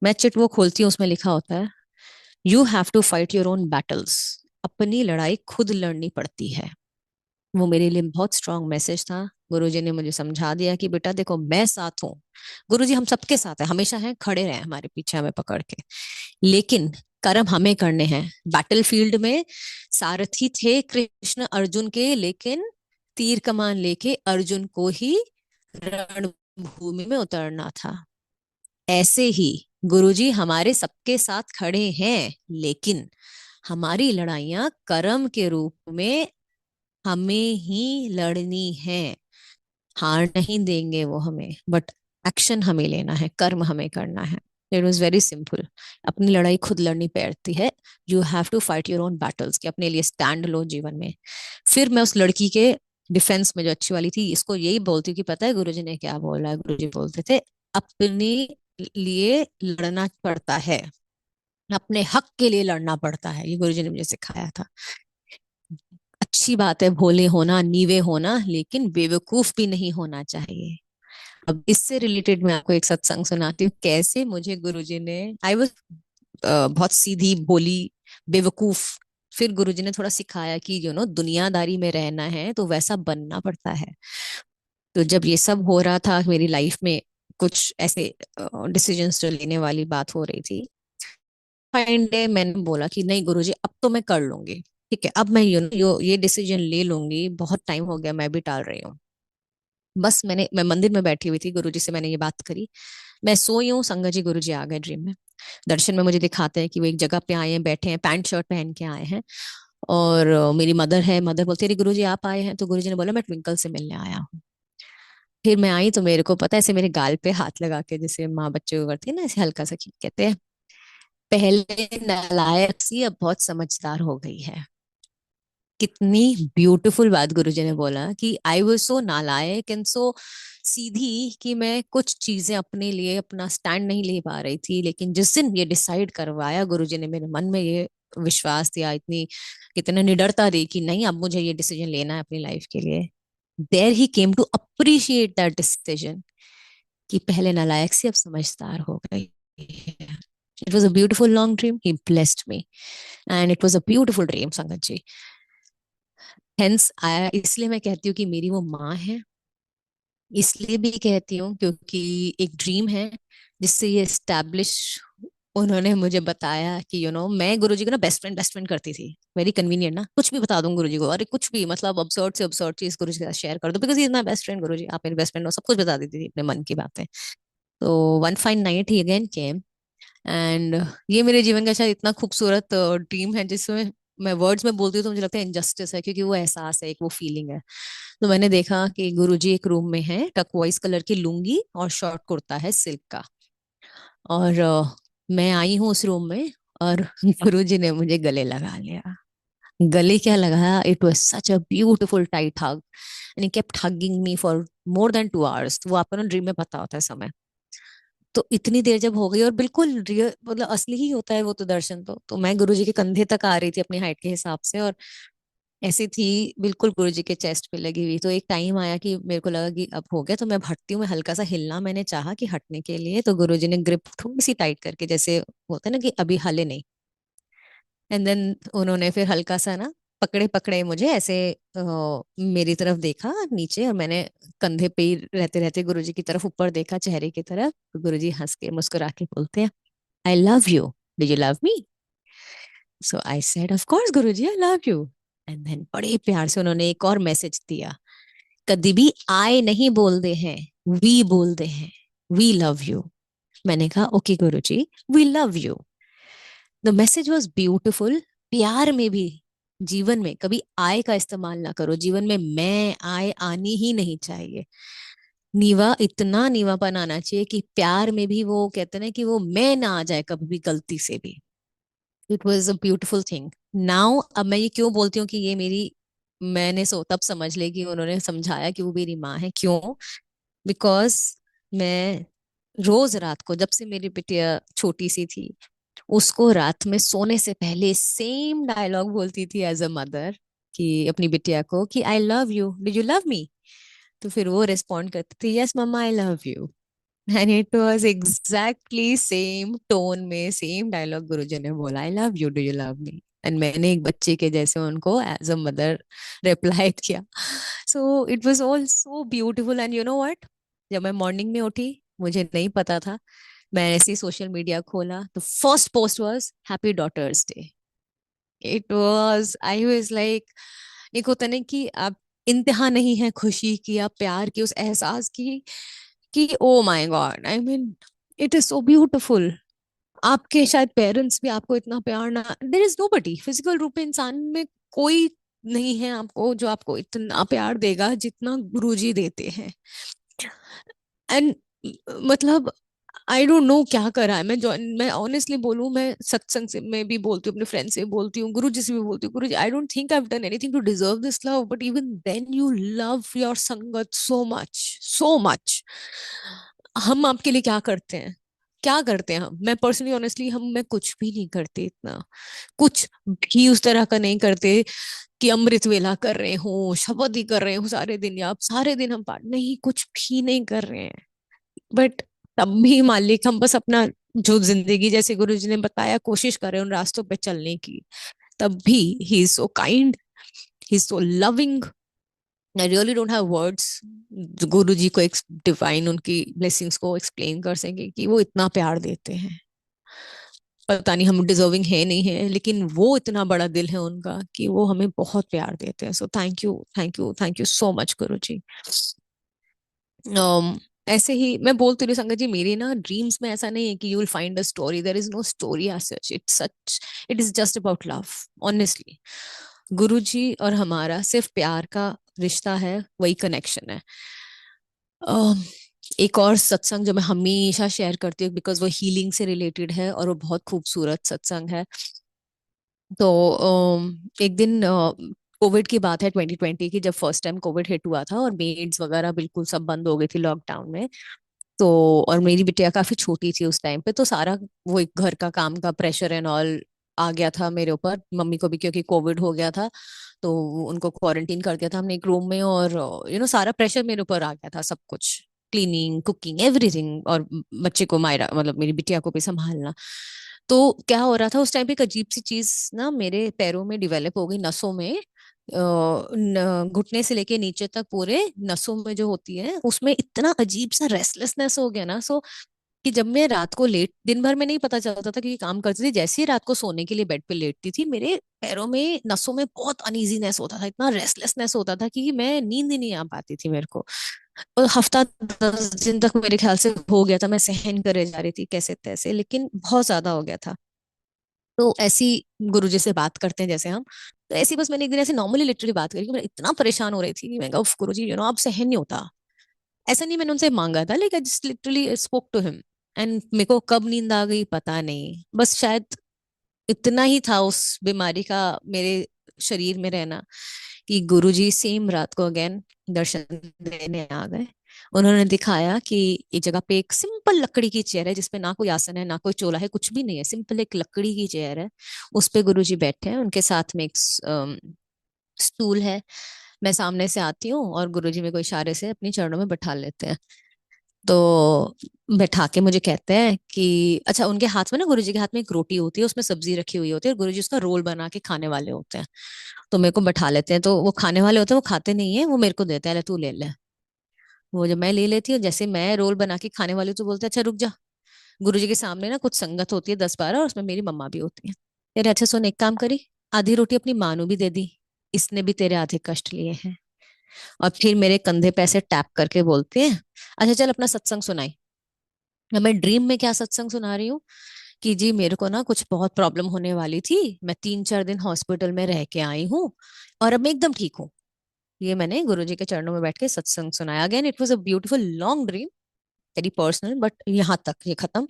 मैं चिट वो खोलती हूँ, उसमें लिखा होता है, you have to fight your own battles. अपनी लड़ाई खुद लड़नी पड़ती है। वो मेरे लिए बहुत स्ट्रांग मैसेज था। गुरुजी ने मुझे समझा दिया कि बेटा देखो, मैं साथ हूँ। गुरुजी हम सबके साथ है, हमेशा हैं, खड़े रहे हमारे पीछे हमें पकड़ के। लेकिन कर्म हमें करने हैं। बैटल फील्ड में सारथी थे कृष्ण अर्जुन के, लेकिन तीर कमान लेके अर्जुन को ही रणभूमि में उतरना था। ऐसे ही गुरुजी हमारे सबके साथ खड़े हैं, लेकिन हमारी लड़ाइयां कर्म के रूप में हमें ही लड़नी है। हार नहीं देंगे वो हमें, बट एक्शन हमें लेना है, कर्म हमें करना है। It was very simple. अपनी लड़ाई खुद लड़नी पड़ती है। You have to fight your own battles, कि अपने लिए स्टैंड लो जीवन में। फिर मैं उस लड़की के डिफेंस में, जो अच्छी वाली थी, इसको यही बोलती हूँ कि पता है गुरुजी ने क्या बोला है। गुरुजी बोलते थे, अपने लिए लड़ना पड़ता है, अपने हक के लिए लड़ना पड़ता है। ये गुरुजी ने मुझे सिखाया था। अच्छी बात है भोले होना, नीवे होना, लेकिन बेवकूफ भी नहीं होना चाहिए। अब इससे रिलेटेड मैं आपको एक सत्संग सुनाती हूँ, कैसे मुझे गुरुजी ने, आई वाज बहुत सीधी भोली, बेवकूफ। फिर गुरुजी ने थोड़ा सिखाया कि दुनियादारी में रहना है तो वैसा बनना पड़ता है। तो जब ये सब हो रहा था मेरी लाइफ में, कुछ ऐसे डिसीजंस जो लेने वाली बात हो रही थी, फाइन डे मैंने बोला कि नहीं गुरुजी अब तो मैं कर लूंगी। ठीक है, अब मैं ये डिसीजन ले लूंगी, बहुत टाइम हो गया मैं भी टाल रही हूँ। बस मैं मंदिर में बैठी हुई थी, गुरुजी से मैंने ये बात करी। मैं सोई हूँ, संगत जी गुरुजी आ गए ड्रीम में। दर्शन में मुझे दिखाते हैं कि वो एक जगह पे आए हैं, बैठे हैं, पैंट शर्ट पहन के आए हैं। और मेरी मदर है, मदर बोलती है गुरुजी आप आए हैं? तो गुरुजी ने बोला मैं ट्विंकल से मिलने आया हूँ। फिर मैं आई तो मेरे को पता है, ऐसे मेरे गाल पे हाथ लगा के, जैसे माँ बच्चे को करती है ना, ऐसे हल्का सा कहते हैं पहले नालायक सी अब बहुत समझदार हो गई है। कितनी ब्यूटीफुल बात गुरुजी ने बोला कि आई वाज सो नालायक एंड सो सीधी कि मैं कुछ चीजें अपने लिए अपना स्टैंड नहीं ले पा रही थी, लेकिन जिस दिन ये डिसाइड करवाया गुरुजी ने, मेरे मन में ये विश्वास दिया, इतनी कितने निडरता दी कि नहीं अब मुझे ये डिसीजन लेना है अपनी लाइफ के लिए। There he came to appreciate that decision कि पहले नालायक से अब समझदार हो गई है। It was a beautiful long dream, he blessed me and it was a beautiful dream संगत जी। हेंस आया, इसलिए मैं कहती हूँ कि मेरी वो माँ है। इसलिए भी कहती हूँ क्योंकि एक ड्रीम है जिससे ये एस्टैब्लिश, उन्होंने मुझे बताया कि मैं गुरुजी को ना बेस्ट फ्रेंड करती थी। वेरी कन्वीनियंट ना, कुछ भी बता दूं गुरुजी को, अरे कुछ भी, मतलब अब्सर्ड से अब्सर्ड चीज गुरुजी के साथ शेयर कर दो, because is my best friend, Guruji आप मेरे बेस्ट फ्रेंड हो, सब कुछ बता देती थी अपने मन की बातें। तो one fine night he again came, and ये मेरे जीवन का शायद इतना खूबसूरत ड्रीम है जिसमें मैं वर्ड्स में बोलती हूँ तो मुझे लगता है इनजस्टिस है, क्योंकि वो एहसास है, एक वो फीलिंग है। तो मैंने देखा कि गुरुजी एक रूम में है, टकवाइस कलर की लुंगी और शॉर्ट कुर्ता है सिल्क का। और मैं आई हूँ उस रूम में, और गुरुजी ने मुझे गले लगा लिया। गले क्या लगाया, it was such a beautiful tight hug and he kept hugging me for more than 2 hours. वो आपको ना ड्रीम में पता होता है समय। तो इतनी देर जब हो गई, और बिल्कुल रियल मतलब असली ही होता है वो तो दर्शन, तो मैं गुरुजी के कंधे तक आ रही थी अपनी हाइट के हिसाब से, और ऐसी थी बिल्कुल गुरुजी के चेस्ट पे लगी हुई। तो एक टाइम आया कि मेरे को लगा कि अब हो गया, तो मैं हटती हूँ, मैं हल्का सा हिलना मैंने चाहा कि हटने के लिए, तो गुरुजी ने ग्रिप थोड़ी सी टाइट करके, जैसे होता है ना कि अभी हिले नहीं, एंड देन उन्होंने फिर हल्का सा ना पकड़े पकड़े मुझे ऐसे मेरी तरफ देखा नीचे, और मैंने कंधे पे ही रहते रहते गुरुजी की तरफ ऊपर देखा, चेहरे की तरफ। तो गुरुजी हंस के मुस्कुरा के बोलते हैं, I love you, do you love me? So I said of course Guruji I love you. And then बड़े प्यार से उन्होंने एक और मैसेज दिया, कभी भी आई नहीं बोलते हैं, वी बोलते हैं, वी लव यू। मैंने कहा okay Guruji, we love you. The message was beautiful. प्यार में भी, जीवन में कभी आय का इस्तेमाल ना करो, जीवन में मैं आय आनी ही नहीं चाहिए। नीवा, इतना नीवापन आना चाहिए कि प्यार में भी वो कहते हैं ना कि वो मैं ना आ जाए कभी भी गलती से भी। It was a beautiful thing. Now अब मैं ये क्यों बोलती हूँ कि ये मेरी, मैंने सो तब समझ ले कि उन्होंने समझाया कि वो मेरी माँ है, क्यों? बिकॉज मैं रोज रात को, जब से मेरी बिटिया छोटी सी थी, उसको रात में सोने से पहले सेम डायलॉग बोलती थी एज अ मदर, कि अपनी बिटिया को कि I love you, do you love me? तो फिर वो रिस्पॉन्ड करती थी yes mamma I love you. And it was exactly same tone में सेम डायलॉग गुरुजी ने बोला, I love you, do you love me? And मैंने एक बच्चे के जैसे उनको एज अ मदर रिप्लाई किया। So it was all so beautiful. And you know what, जब मैं मॉर्निंग में उठी, मुझे नहीं पता था, मैं ऐसे ही सोशल मीडिया खोला तो first post was happy daughters day. It was, I was like, एक होता नहीं कि आप इंतहा नहीं है खुशी की या प्यार की, उस एहसास की कि oh my God, I mean it is so beautiful. आपके शायद पेरेंट्स भी आपको इतना प्यार ना, देर इज नोबडी फिजिकल रूप में इंसान में कोई नहीं है आपको जो आपको इतना प्यार देगा जितना गुरुजी देते हैं। एंड मतलब आई डोंट नो क्या करा है। मैं ऑनेस्टली बोलूं, मैं सत्संग से में भी बोलती हूँ, अपने फ्रेंड से भी बोलती हूँ, गुरु जी से भी बोलती हूँ, Guru ji I don't think I have done anything to deserve this love, but even then you love your sangat so much, so much. हम आपके लिए क्या करते हैं? क्या करते हैं हम? मैं पर्सनली ऑनेस्टली, मैं कुछ भी नहीं करती इतना, कुछ भी उस तरह का नहीं करते कि अमृत वेला कर रहे हो, शपथ ही कर रहे हो सारे दिन, या आप सारे दिन हम पाठ, नहीं, कुछ भी नहीं कर रहे हैं। बट तब भी मालिक, हम बस अपना जो जिंदगी, जैसे गुरु जी ने बताया, कोशिश करें उन रास्तों पे चलने की, तब भी he is so kind, he is so loving. I really don't have words गुरु जी को एक डिवाइन उनकी ब्लेसिंग्स को एक्सप्लेन कर सके कि वो इतना प्यार देते हैं। पता नहीं हम डिजर्विंग है नहीं है, लेकिन वो इतना बड़ा दिल है उनका कि वो हमें बहुत प्यार देते हैं। So thank you, thank you, thank you so much गुरु जी। ऐसे ही मैं बोलती रही संगत जी, मेरी ना ड्रीम्स में ऐसा नहीं है कि you will find a story, there is no story as such, it is just about love. Honestly Guru ji और हमारा सिर्फ प्यार का रिश्ता है, वही कनेक्शन है। अम, एक और सत्संग जो मैं हमेशा शेयर करती हूँ बिकॉज वो हीलिंग से रिलेटेड है और वो बहुत खूबसूरत सत्संग है। तो एक दिन कोविड की बात है, 2020 की, जब फर्स्ट टाइम कोविड हिट हुआ था और मेड्स वगैरह बिल्कुल सब बंद हो गई थी लॉकडाउन में। तो और मेरी बिटिया काफी छोटी थी उस टाइम पे, तो सारा वो एक घर का काम का प्रेशर एंड ऑल आ गया था मेरे ऊपर, मम्मी को भी क्योंकि कोविड हो गया था। तो उनको क्वारंटीन कर दिया था हमने एक रूम में, और सारा प्रेशर मेरे ऊपर आ गया था, सब कुछ, क्लीनिंग, कुकिंग, एवरीथिंग, और बच्चे को, मायरा मतलब मेरी बिटिया को भी संभालना। तो क्या हो रहा था उस टाइम पे, एक अजीब सी चीज ना मेरे पैरों में डिवेलप हो गई, नसों में, घुटने से लेके नीचे तक पूरे नसों में जो होती है उसमें इतना अजीब सा रेस्टलेसनेस हो गया ना। सो कि जब मैं रात को लेट, दिन भर में नहीं पता चलता था, क्योंकि काम करती थी, जैसे ही रात को सोने के लिए बेड पे लेटती थी, मेरे पैरों में, नसों में बहुत अनईजीनेस होता था, इतना रेस्टलेसनेस होता था कि मैं, नींद ही नहीं आ पाती थी मेरे को। और हफ्ता 10 दिन तक मेरे ख्याल से हो गया था, मैं सहन करे जा रही थी कैसे तैसे, लेकिन बहुत ज्यादा हो गया था। तो ऐसी गुरुजी से बात करते हैं जैसे हम, तो ऐसी बस मैंने एक दिन ऐसे नॉर्मली लिटरली बात करी कि मैं इतना परेशान हो रही थी कि मैं कहा, गुरु जी अब सहन नहीं होता। ऐसा नहीं मैंने उनसे मांगा था, लेकिन just literally spoke to him. And मेरे को कब नींद आ गई पता नहीं, बस शायद इतना ही था उस बीमारी का मेरे शरीर में रहना, कि गुरुजी सेम रात को अगेन दर्शन देने आ गए। उन्होंने दिखाया कि एक जगह पे एक सिंपल लकड़ी की चेयर है, जिसपे ना कोई आसन है ना कोई चोला है, कुछ भी नहीं है, सिंपल एक लकड़ी की चेयर है। उस पे गुरुजी बैठे हैं, उनके साथ में एक स्टूल है। मैं सामने से आती हूँ और गुरुजी मेरे को इशारे से अपनी चरणों में बैठा लेते हैं। तो बैठा के मुझे कहते हैं कि अच्छा, उनके हाथ में ना, गुरुजी के हाथ में एक रोटी होती है, उसमें सब्जी रखी हुई होती है, और गुरुजी उसका रोल बना के खाने वाले होते हैं। तो मेरे को बैठा लेते हैं, तो वो खाने वाले होते हैं, वो खाते नहीं है, वो मेरे को देते हैं, ले तू ले ले। वो जब मैं ले लेती हूँ, जैसे मैं रोल बना के खाने वाली हूँ, तो बोलते हैं अच्छा रुक जा। गुरुजी के सामने ना कुछ संगत होती है 10-12, और उसमें मेरी मम्मा भी होती है। तेरे अच्छा सुन, एक काम करी, आधी रोटी अपनी माँ नू भी दे दी, इसने भी तेरे आधे कष्ट लिए हैं। और फिर मेरे कंधे पे ऐसे टैप करके बोलते हैं, अच्छा चल अपना सत्संग सुनाई। अब मैं ड्रीम में क्या सत्संग सुना रही हूँ कि जी मेरे को ना कुछ बहुत प्रॉब्लम होने वाली थी, मैं 3-4 दिन हॉस्पिटल में रह के आई हूँ, और अब मैं एकदम ठीक हूँ। ये मैंने गुरुजी के चरणों में बैठ के सत्संग सुनाया। Again it was a beautiful long dream, very personal, but यहाँ तक ये खत्म।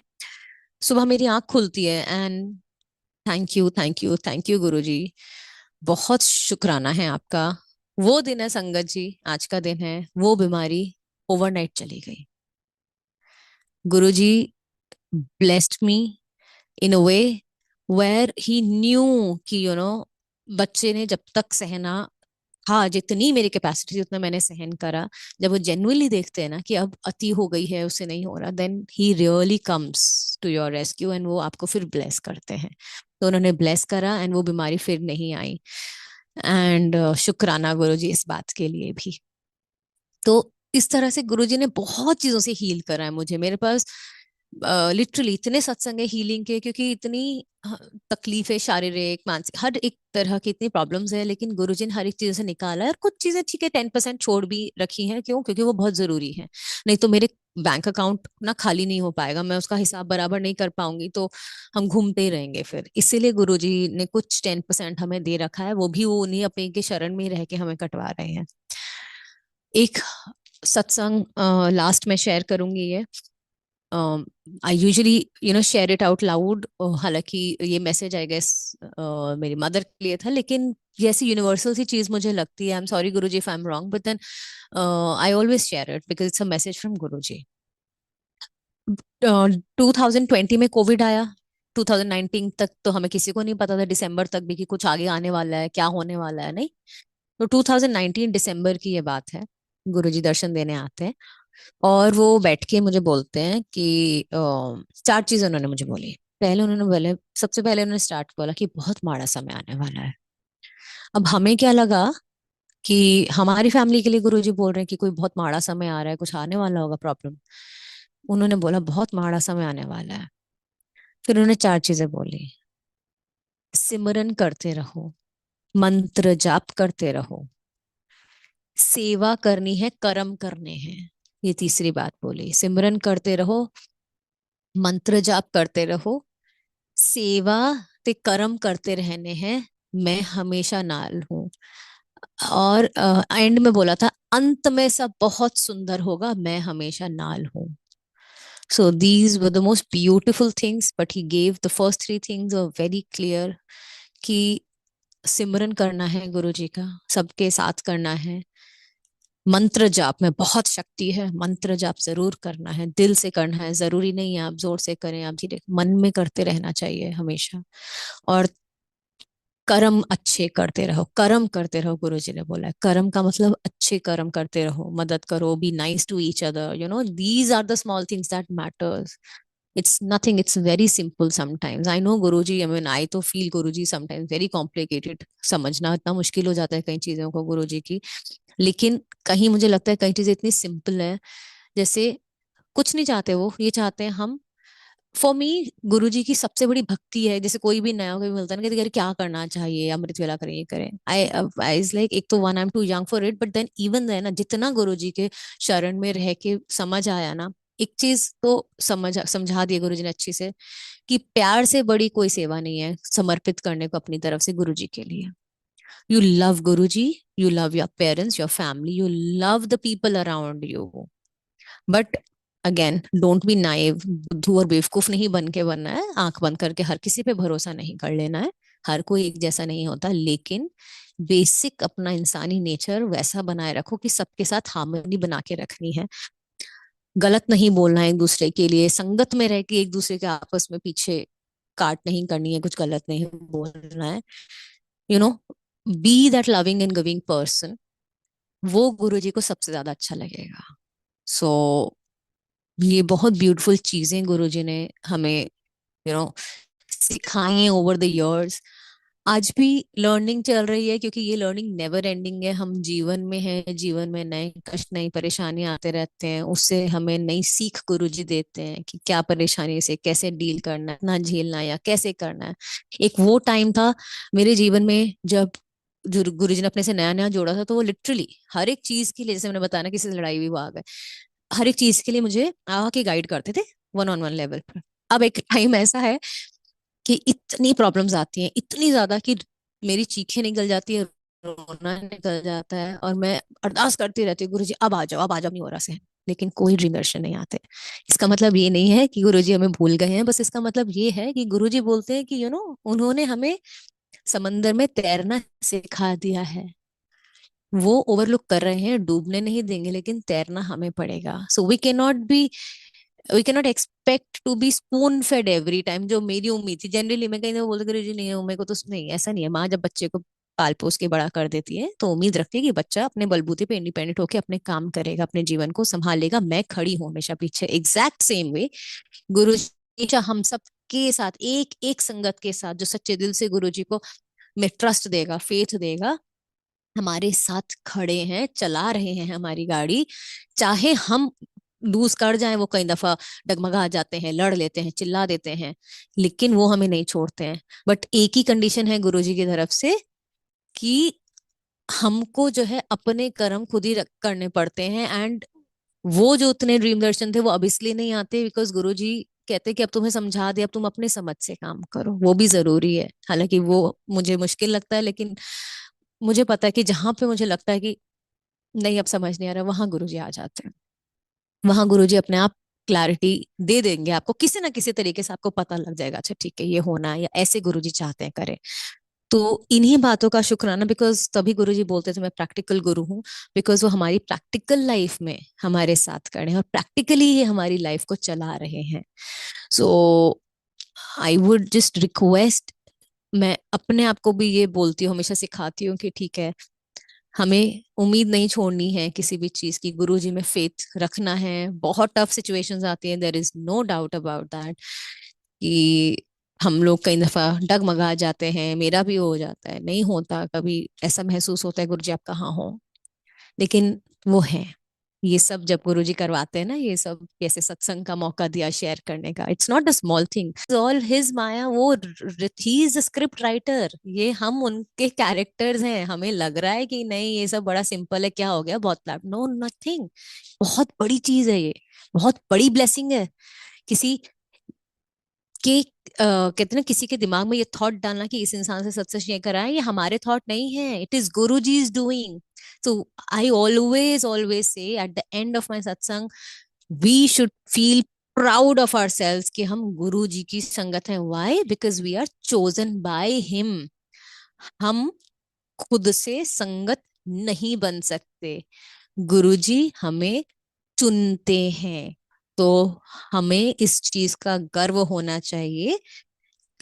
सुबह मेरी आंख खुलती है, and thank you, thank you, thank you Guruji, बहुत शुक्राना है आपका। वो दिन है संगत जी, आज का दिन है, वो बीमारी ओवरनाइट चली गई। गुरुजी blessed me in a way where he knew कि बच्चे ने जब तक सहना, हाँ जितनी मेरी कैपेसिटी थी उतना मैंने सहन करा। जब वो जेन्युइनली देखते हैं ना कि अब अति हो गई है, उससे नहीं हो रहा, देन ही really comes to your rescue, and वो आपको फिर ब्लेस करते हैं। तो उन्होंने ब्लेस करा, एंड वो बीमारी फिर नहीं आई। एंड शुक्राना गुरुजी इस बात के लिए भी। तो इस तरह से गुरुजी ने बहुत चीजों से हील करा है मुझे। मेरे पास लिटरली इतने सत्संग है हीलिंग के, क्योंकि इतनी तकलीफें, शारीरिक मानसिक हर एक तरह की इतनी प्रॉब्लम्स है, लेकिन गुरुजी ने हर एक चीज से निकाला है। और कुछ चीजें ठीक है 10% छोड़ भी रखी हैं, क्यों? क्योंकि वो बहुत जरूरी है। नहीं तो मेरे बैंक अकाउंट ना खाली नहीं हो पाएगा, मैं उसका हिसाब बराबर नहीं कर पाऊंगी, तो हम घूमते ही रहेंगे फिर। इसीलिए गुरुजी ने कुछ 10% हमें दे रखा है, वो भी वो उन्हीं अपने के शरण में ही रह के हमें कटवा रहे हैं। एक सत्संग लास्ट में शेयर करूंगी ये। I usually share it out loud, हालांकि ये मैसेज आई गेस मेरी मदर के लिए था, लेकिन ये ऐसी यूनिवर्सल सी चीज मुझे लगती है। I am sorry Guruji if I am wrong, but then I always share it because it's a message from Guruji. 2020 में कोविड आया, 2019 तक तो हमें किसी को नहीं पता था, दिसंबर तक भी, कि कुछ आगे आने वाला है, क्या होने वाला है, नहीं। तो 2019 दिसंबर की ये बात है, गुरुजी दर्शन देने आते हैं, और वो बैठ के मुझे बोलते हैं कि 4 चीजें उन्होंने मुझे बोली। पहले उन्होंने बोले, सबसे पहले उन्होंने स्टार्ट बोला कि बहुत माड़ा समय आने वाला है। अब हमें क्या लगा कि हमारी फैमिली के लिए गुरुजी बोल रहे हैं कि कोई बहुत माड़ा समय आ रहा है, कुछ आने वाला होगा प्रॉब्लम। उन्होंने बोला बहुत माड़ा समय आने वाला है। फिर उन्होंने चार चीजें बोली। सिमरन करते रहो, मंत्र जाप करते रहो, सेवा करनी है, कर्म करने हैं। ये तीसरी बात बोली, सिमरन करते रहो, मंत्र जाप करते रहो, सेवा ते कर्म करते रहने हैं, मैं हमेशा नाल हूं। और एंड में बोला था अंत में सब बहुत सुंदर होगा, मैं हमेशा नाल हूं। So these were the most beautiful things, but he gave the first three things were very clear कि सिमरन करना है गुरु जी का, सबके साथ करना है। मंत्र जाप में बहुत शक्ति है, मंत्र जाप जरूर करना है, दिल से करना है, जरूरी नहीं है आप जोर से करें, आप धीरे मन में करते रहना चाहिए हमेशा। और कर्म अच्छे करते रहो, कर्म करते रहो, गुरु जी ने बोला है। कर्म का मतलब अच्छे कर्म करते रहो, मदद करो, be nice to each other, you know these are the small things that matters. It's nothing, it's very simple sometimes. I know Guruji, I mean, I तो feel Guruji sometimes very complicated, समझना इतना मुश्किल हो जाता है कई चीजों को गुरुजी की। लेकिन कहीं मुझे लगता है कई चीजें इतनी सिंपल है, जैसे कुछ नहीं चाहते वो, ये चाहते हैं हम। फॉर मी गुरुजी की सबसे बड़ी भक्ति है, जैसे कोई भी नया कोई मिलता है ना कि यार क्या करना चाहिए, अमृत वेला करें, ये करें, आई इज लाइक, एक तो one I am too young for it, but then even then ना, जितना गुरुजी के शरण में रह के समझ आया ना, एक चीज तो समझा दिया गुरुजी ने अच्छी से, कि प्यार से बड़ी कोई सेवा नहीं है समर्पित करने को अपनी तरफ से गुरुजी के लिए। You love Guruji, you love your parents, your family, you love the people around you, but again don't be naive, बुद्धू और बेवकूफ नहीं बन के बनना है, आंख बंद करके हर किसी पे भरोसा नहीं कर लेना है। हर कोई एक जैसा नहीं होता, लेकिन बेसिक अपना इंसानी नेचर वैसा बनाए रखो कि सबके साथ हार्मनी बना के रखनी है। गलत नहीं बोलना है एक दूसरे के लिए, संगत में रह के एक दूसरे के आपस में पीछे काट नहीं करनी है, कुछ गलत नहीं बोलना है, you know be that loving and giving person. वो गुरु जी को सबसे ज्यादा अच्छा लगेगा। सो ये बहुत ब्यूटीफुल चीजें गुरुजी ने हमें नो सिखाई हैं ओवर द इयर्स। आज भी लर्निंग चल रही है, क्योंकि ये लर्निंग नेवर एंडिंग है। हम जीवन में हैं, जीवन में नए कष्ट नई परेशानी आते रहते हैं, उससे हमें नई सीख गुरुजी देते हैं कि क्या परेशानी से कैसे डील करना है, ना झेलना है या कैसे करना है। एक वो टाइम था मेरे जीवन में जब जो गुरुजी ने अपने से नया नया जोड़ा था, तो वो लिटरली हर एक चीज के लिए, जैसे मैंने बताया ना, किसी से लड़ाई हुई वो आ गए, हर एक चीज के लिए मुझे आके गाइड करते थे, वन ऑन वन लेवल पर। अब एक टाइम ऐसा है कि इतनी प्रॉब्लम्स आती हैं, इतनी ज्यादा कि मेरी चीखें निकल जाती है, रोना निकल जाता है, और मैं अरदास करती रहती हूँ, गुरु जी अब आ जाओ, अब आ जाओ, नहीं हो रहा से। लेकिन कोई ड्रीम दर्शन नहीं आते। इसका मतलब ये नहीं है कि गुरुजी हमें भूल गए हैं, बस इसका मतलब ये है कि गुरुजी बोलते हैं कि उन्होंने हमें समंदर में तैरना सिखा दिया है। वो ओवरलुक कर रहे हैं, डूबने नहीं देंगे, लेकिन तैरना हमें पड़ेगा। So we can not expect to be spoon fed every time, जो मेरी उम्मीद थी जनरली। मैं कहीं बोलते गुरु जी नहीं है, मेरे को तो नहीं, ऐसा नहीं है। माँ जब बच्चे को पाल पोस के बड़ा कर देती है, तो उम्मीद रखती है कि बच्चा अपने बलबूते पे इंडिपेंडेंट होकर अपने काम करेगा, अपने जीवन को संभालेगा, मैं खड़ी हूँ हमेशा पीछे। एग्जैक्ट सेम वे गुरु जी हमेशा हम सब के साथ, एक एक संगत के साथ, जो सच्चे दिल से गुरु जी को में ट्रस्ट देगा, फेथ देगा, हमारे साथ खड़े हैं, चला रहे हैं हमारी गाड़ी। चाहे हम लूज कर जाएं, वो कई दफा डगमगा जाते हैं, लड़ लेते हैं, चिल्ला देते हैं, लेकिन वो हमें नहीं छोड़ते हैं। बट एक ही कंडीशन है गुरुजी की तरफ से, कि हमको जो है अपने कर्म खुद ही करने पड़ते हैं। एंड वो जो उतने ड्रीम दर्शन थे, वो अब इसलिए नहीं आते बिकॉज गुरुजी कहते कि अब तुम्हें समझा दिया, अब तुम अपने समझ से काम करो। वो भी जरूरी है, हालांकि वो मुझे मुश्किल लगता है, लेकिन मुझे पता है कि जहां पे मुझे लगता है कि नहीं अब समझ नहीं आ रहा, वहां गुरुजी आ जाते हैं। वहां गुरुजी अपने आप क्लैरिटी दे देंगे आपको, किसी ना किसी तरीके से आपको पता लग जाएगा, अच्छा ठीक है ये होना है, या ऐसे गुरुजी चाहते हैं करें। तो इन्हीं बातों का शुक्राना, बिकॉज तभी गुरुजी बोलते थे मैं प्रैक्टिकल गुरु हूँ, बिकॉज वो हमारी प्रैक्टिकल लाइफ में हमारे साथ खड़े हैं और प्रैक्टिकली ही हमारी लाइफ को चला रहे हैं। सो आई वुड जस्ट रिक्वेस्ट, मैं अपने आप को भी ये बोलती हूँ, हमेशा सिखाती हूँ कि ठीक है, हमें उम्मीद नहीं छोड़नी है किसी भी चीज की, गुरुजी में फेथ रखना है। बहुत टफ सिचुएशंस आती हैं, there is no doubt about that, कि हम लोग कई दफा डगमगा जाते हैं, मेरा भी हो जाता है, नहीं होता, कभी ऐसा महसूस होता है गुरुजी आप कहाँ हो, लेकिन वो है। ये सब जब गुरुजी करवाते हैं ना, ये सब कैसे सत्संग का मौका दिया शेयर करने का, it's not a small thing, all his maya. वो ही इज द स्क्रिप्ट राइटर, ये हम उनके कैरेक्टर्स हैं। हमें लग रहा है कि नहीं ये सब बड़ा सिंपल है, क्या हो गया, बहुत प्लाट, नो नथिंग, बहुत बड़ी चीज है ये, बहुत बड़ी ब्लेसिंग है। किसी कि कहते हैं ना, किसी के दिमाग में ये थॉट डालना कि इस इंसान से सत्संग शेयर कराएं, ये हमारे थॉट नहीं है, it is Guru ji is doing. So I always say at the end of my satsang, we should feel proud of ourselves कि हम गुरु जी की संगत हैं। Why? Because we are chosen by him. हम खुद से संगत नहीं बन सकते, गुरुजी हमें चुनते हैं। तो हमें इस चीज का गर्व होना चाहिए,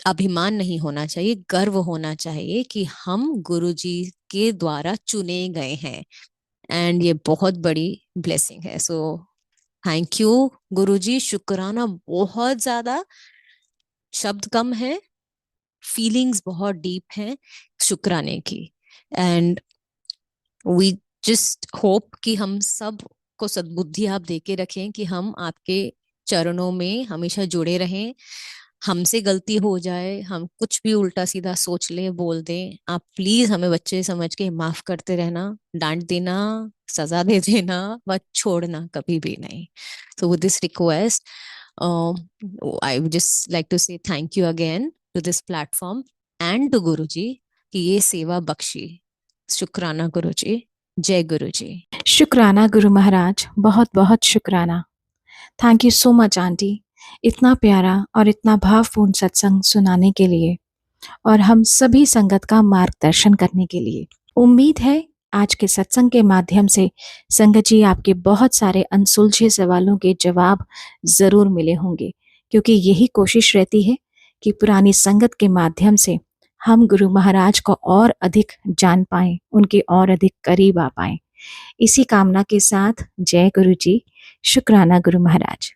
अभिमान नहीं होना चाहिए, गर्व होना चाहिए कि हम गुरुजी के द्वारा चुने गए हैं। एंड ये बहुत बड़ी ब्लेसिंग है। सो थैंक यू गुरुजी, शुक्राना बहुत ज्यादा, शब्द कम है, फीलिंग्स बहुत डीप हैं शुक्राने की। एंड वी जस्ट होप कि हम सब को सद्बुद्धि आप देके रखें कि हम आपके चरणों में हमेशा जुड़े रहें। हमसे गलती हो जाए, हम कुछ भी उल्टा सीधा सोच लें, बोल दें, आप प्लीज हमें बच्चे समझ के माफ करते रहना, डांट देना, सजा दे देना, बट छोड़ना कभी भी नहीं। So with this request, I would just like to say thank you again to this platform and to Guruji कि ये सेवा बख्शी। शुक्राना गुरुजी, जय गुरुजी। शुक्राना गुरु महाराज, बहुत बहुत शुक्राना। Thank you so much aunty, इतना प्यारा और इतना भावपूर्ण सत्संग सुनाने के लिए और हम सभी संगत का मार्गदर्शन करने के लिए। उम्मीद है आज के सत्संग के माध्यम से संगत जी आपके बहुत सारे अनसुलझे सवालों के जवाब जरूर मिले होंगे, क्योंकि यही कोशिश रहती है कि पुरानी संगत के माध्यम से हम गुरु महाराज को और अधिक जान पाएं, उनके और अधिक करीब आ पाएं। इसी कामना के साथ जय गुरु जी, शुक्राना गुरु महाराज।